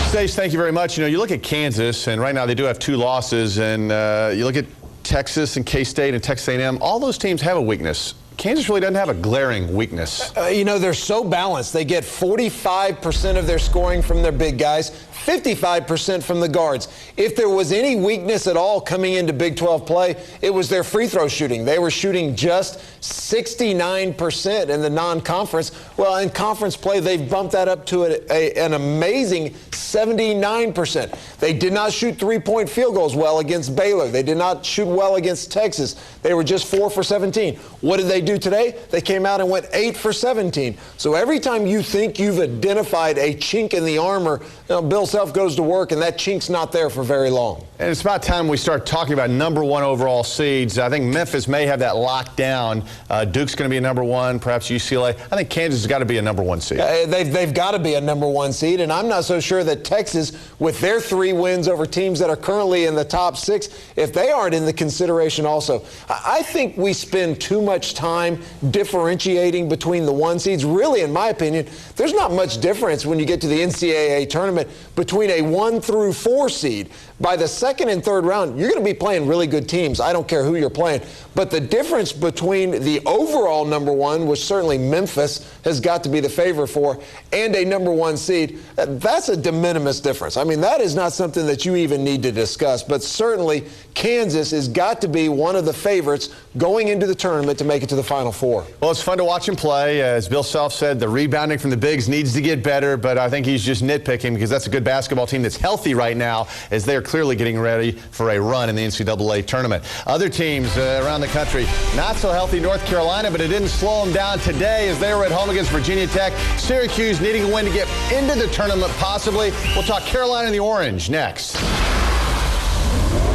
Stace, thank you very much. You look at Kansas, and right now they do have 2 losses, and you look at Texas and K-State and Texas A&M, all those teams have a weakness. Kansas really doesn't have a glaring weakness. They're so balanced. They get 45% of their scoring from their big guys, 55% from the guards. If there was any weakness at all coming into Big 12 play, it was their free throw shooting. They were shooting just 69% in the non-conference. Well, in conference play, they've bumped that up to an amazing 79%. They did not shoot 3-point field goals well against Baylor. They did not shoot well against Texas. They were just 4 for 17. What did they do today? They came out and went 8 for 17. So every time you think you've identified a chink in the armor, Bill Self goes to work, and that chink's not there for very long. And it's about time we start talking about #1 overall seeds. I think Memphis may have that locked down. Duke's going to be a #1, perhaps UCLA. I think Kansas has got to be a #1 seed. They've got to be a #1 seed, and I'm not so sure that Texas, with their 3 wins over teams that are currently in the top 6, if they aren't in the consideration also. I think we spend too much time differentiating between the 1 seeds. Really, in my opinion, there's not much difference when you get to the NCAA tournament between a 1 through 4 seed. By the 2nd and 3rd round, you're going to be playing really good teams. I don't care who you're playing. But the difference between the overall #1, which certainly Memphis has got to be the favorite for, and a #1 seed, that's a de minimis difference. I mean, that is not something that you even need to discuss. But certainly, Kansas has got to be one of the favorites going into the tournament to make it to the Final Four. Well, it's fun to watch him play. As Bill Self said, the rebounding from the bigs needs to get better, but I think he's just nitpicking because that's a good basketball team that's healthy right now as they're clearly getting ready for a run in the NCAA tournament. Other teams around the country, not so healthy. North Carolina, but it didn't slow them down today as they were at home against Virginia Tech. Syracuse needing a win to get into the tournament possibly. We'll talk Carolina and the Orange next.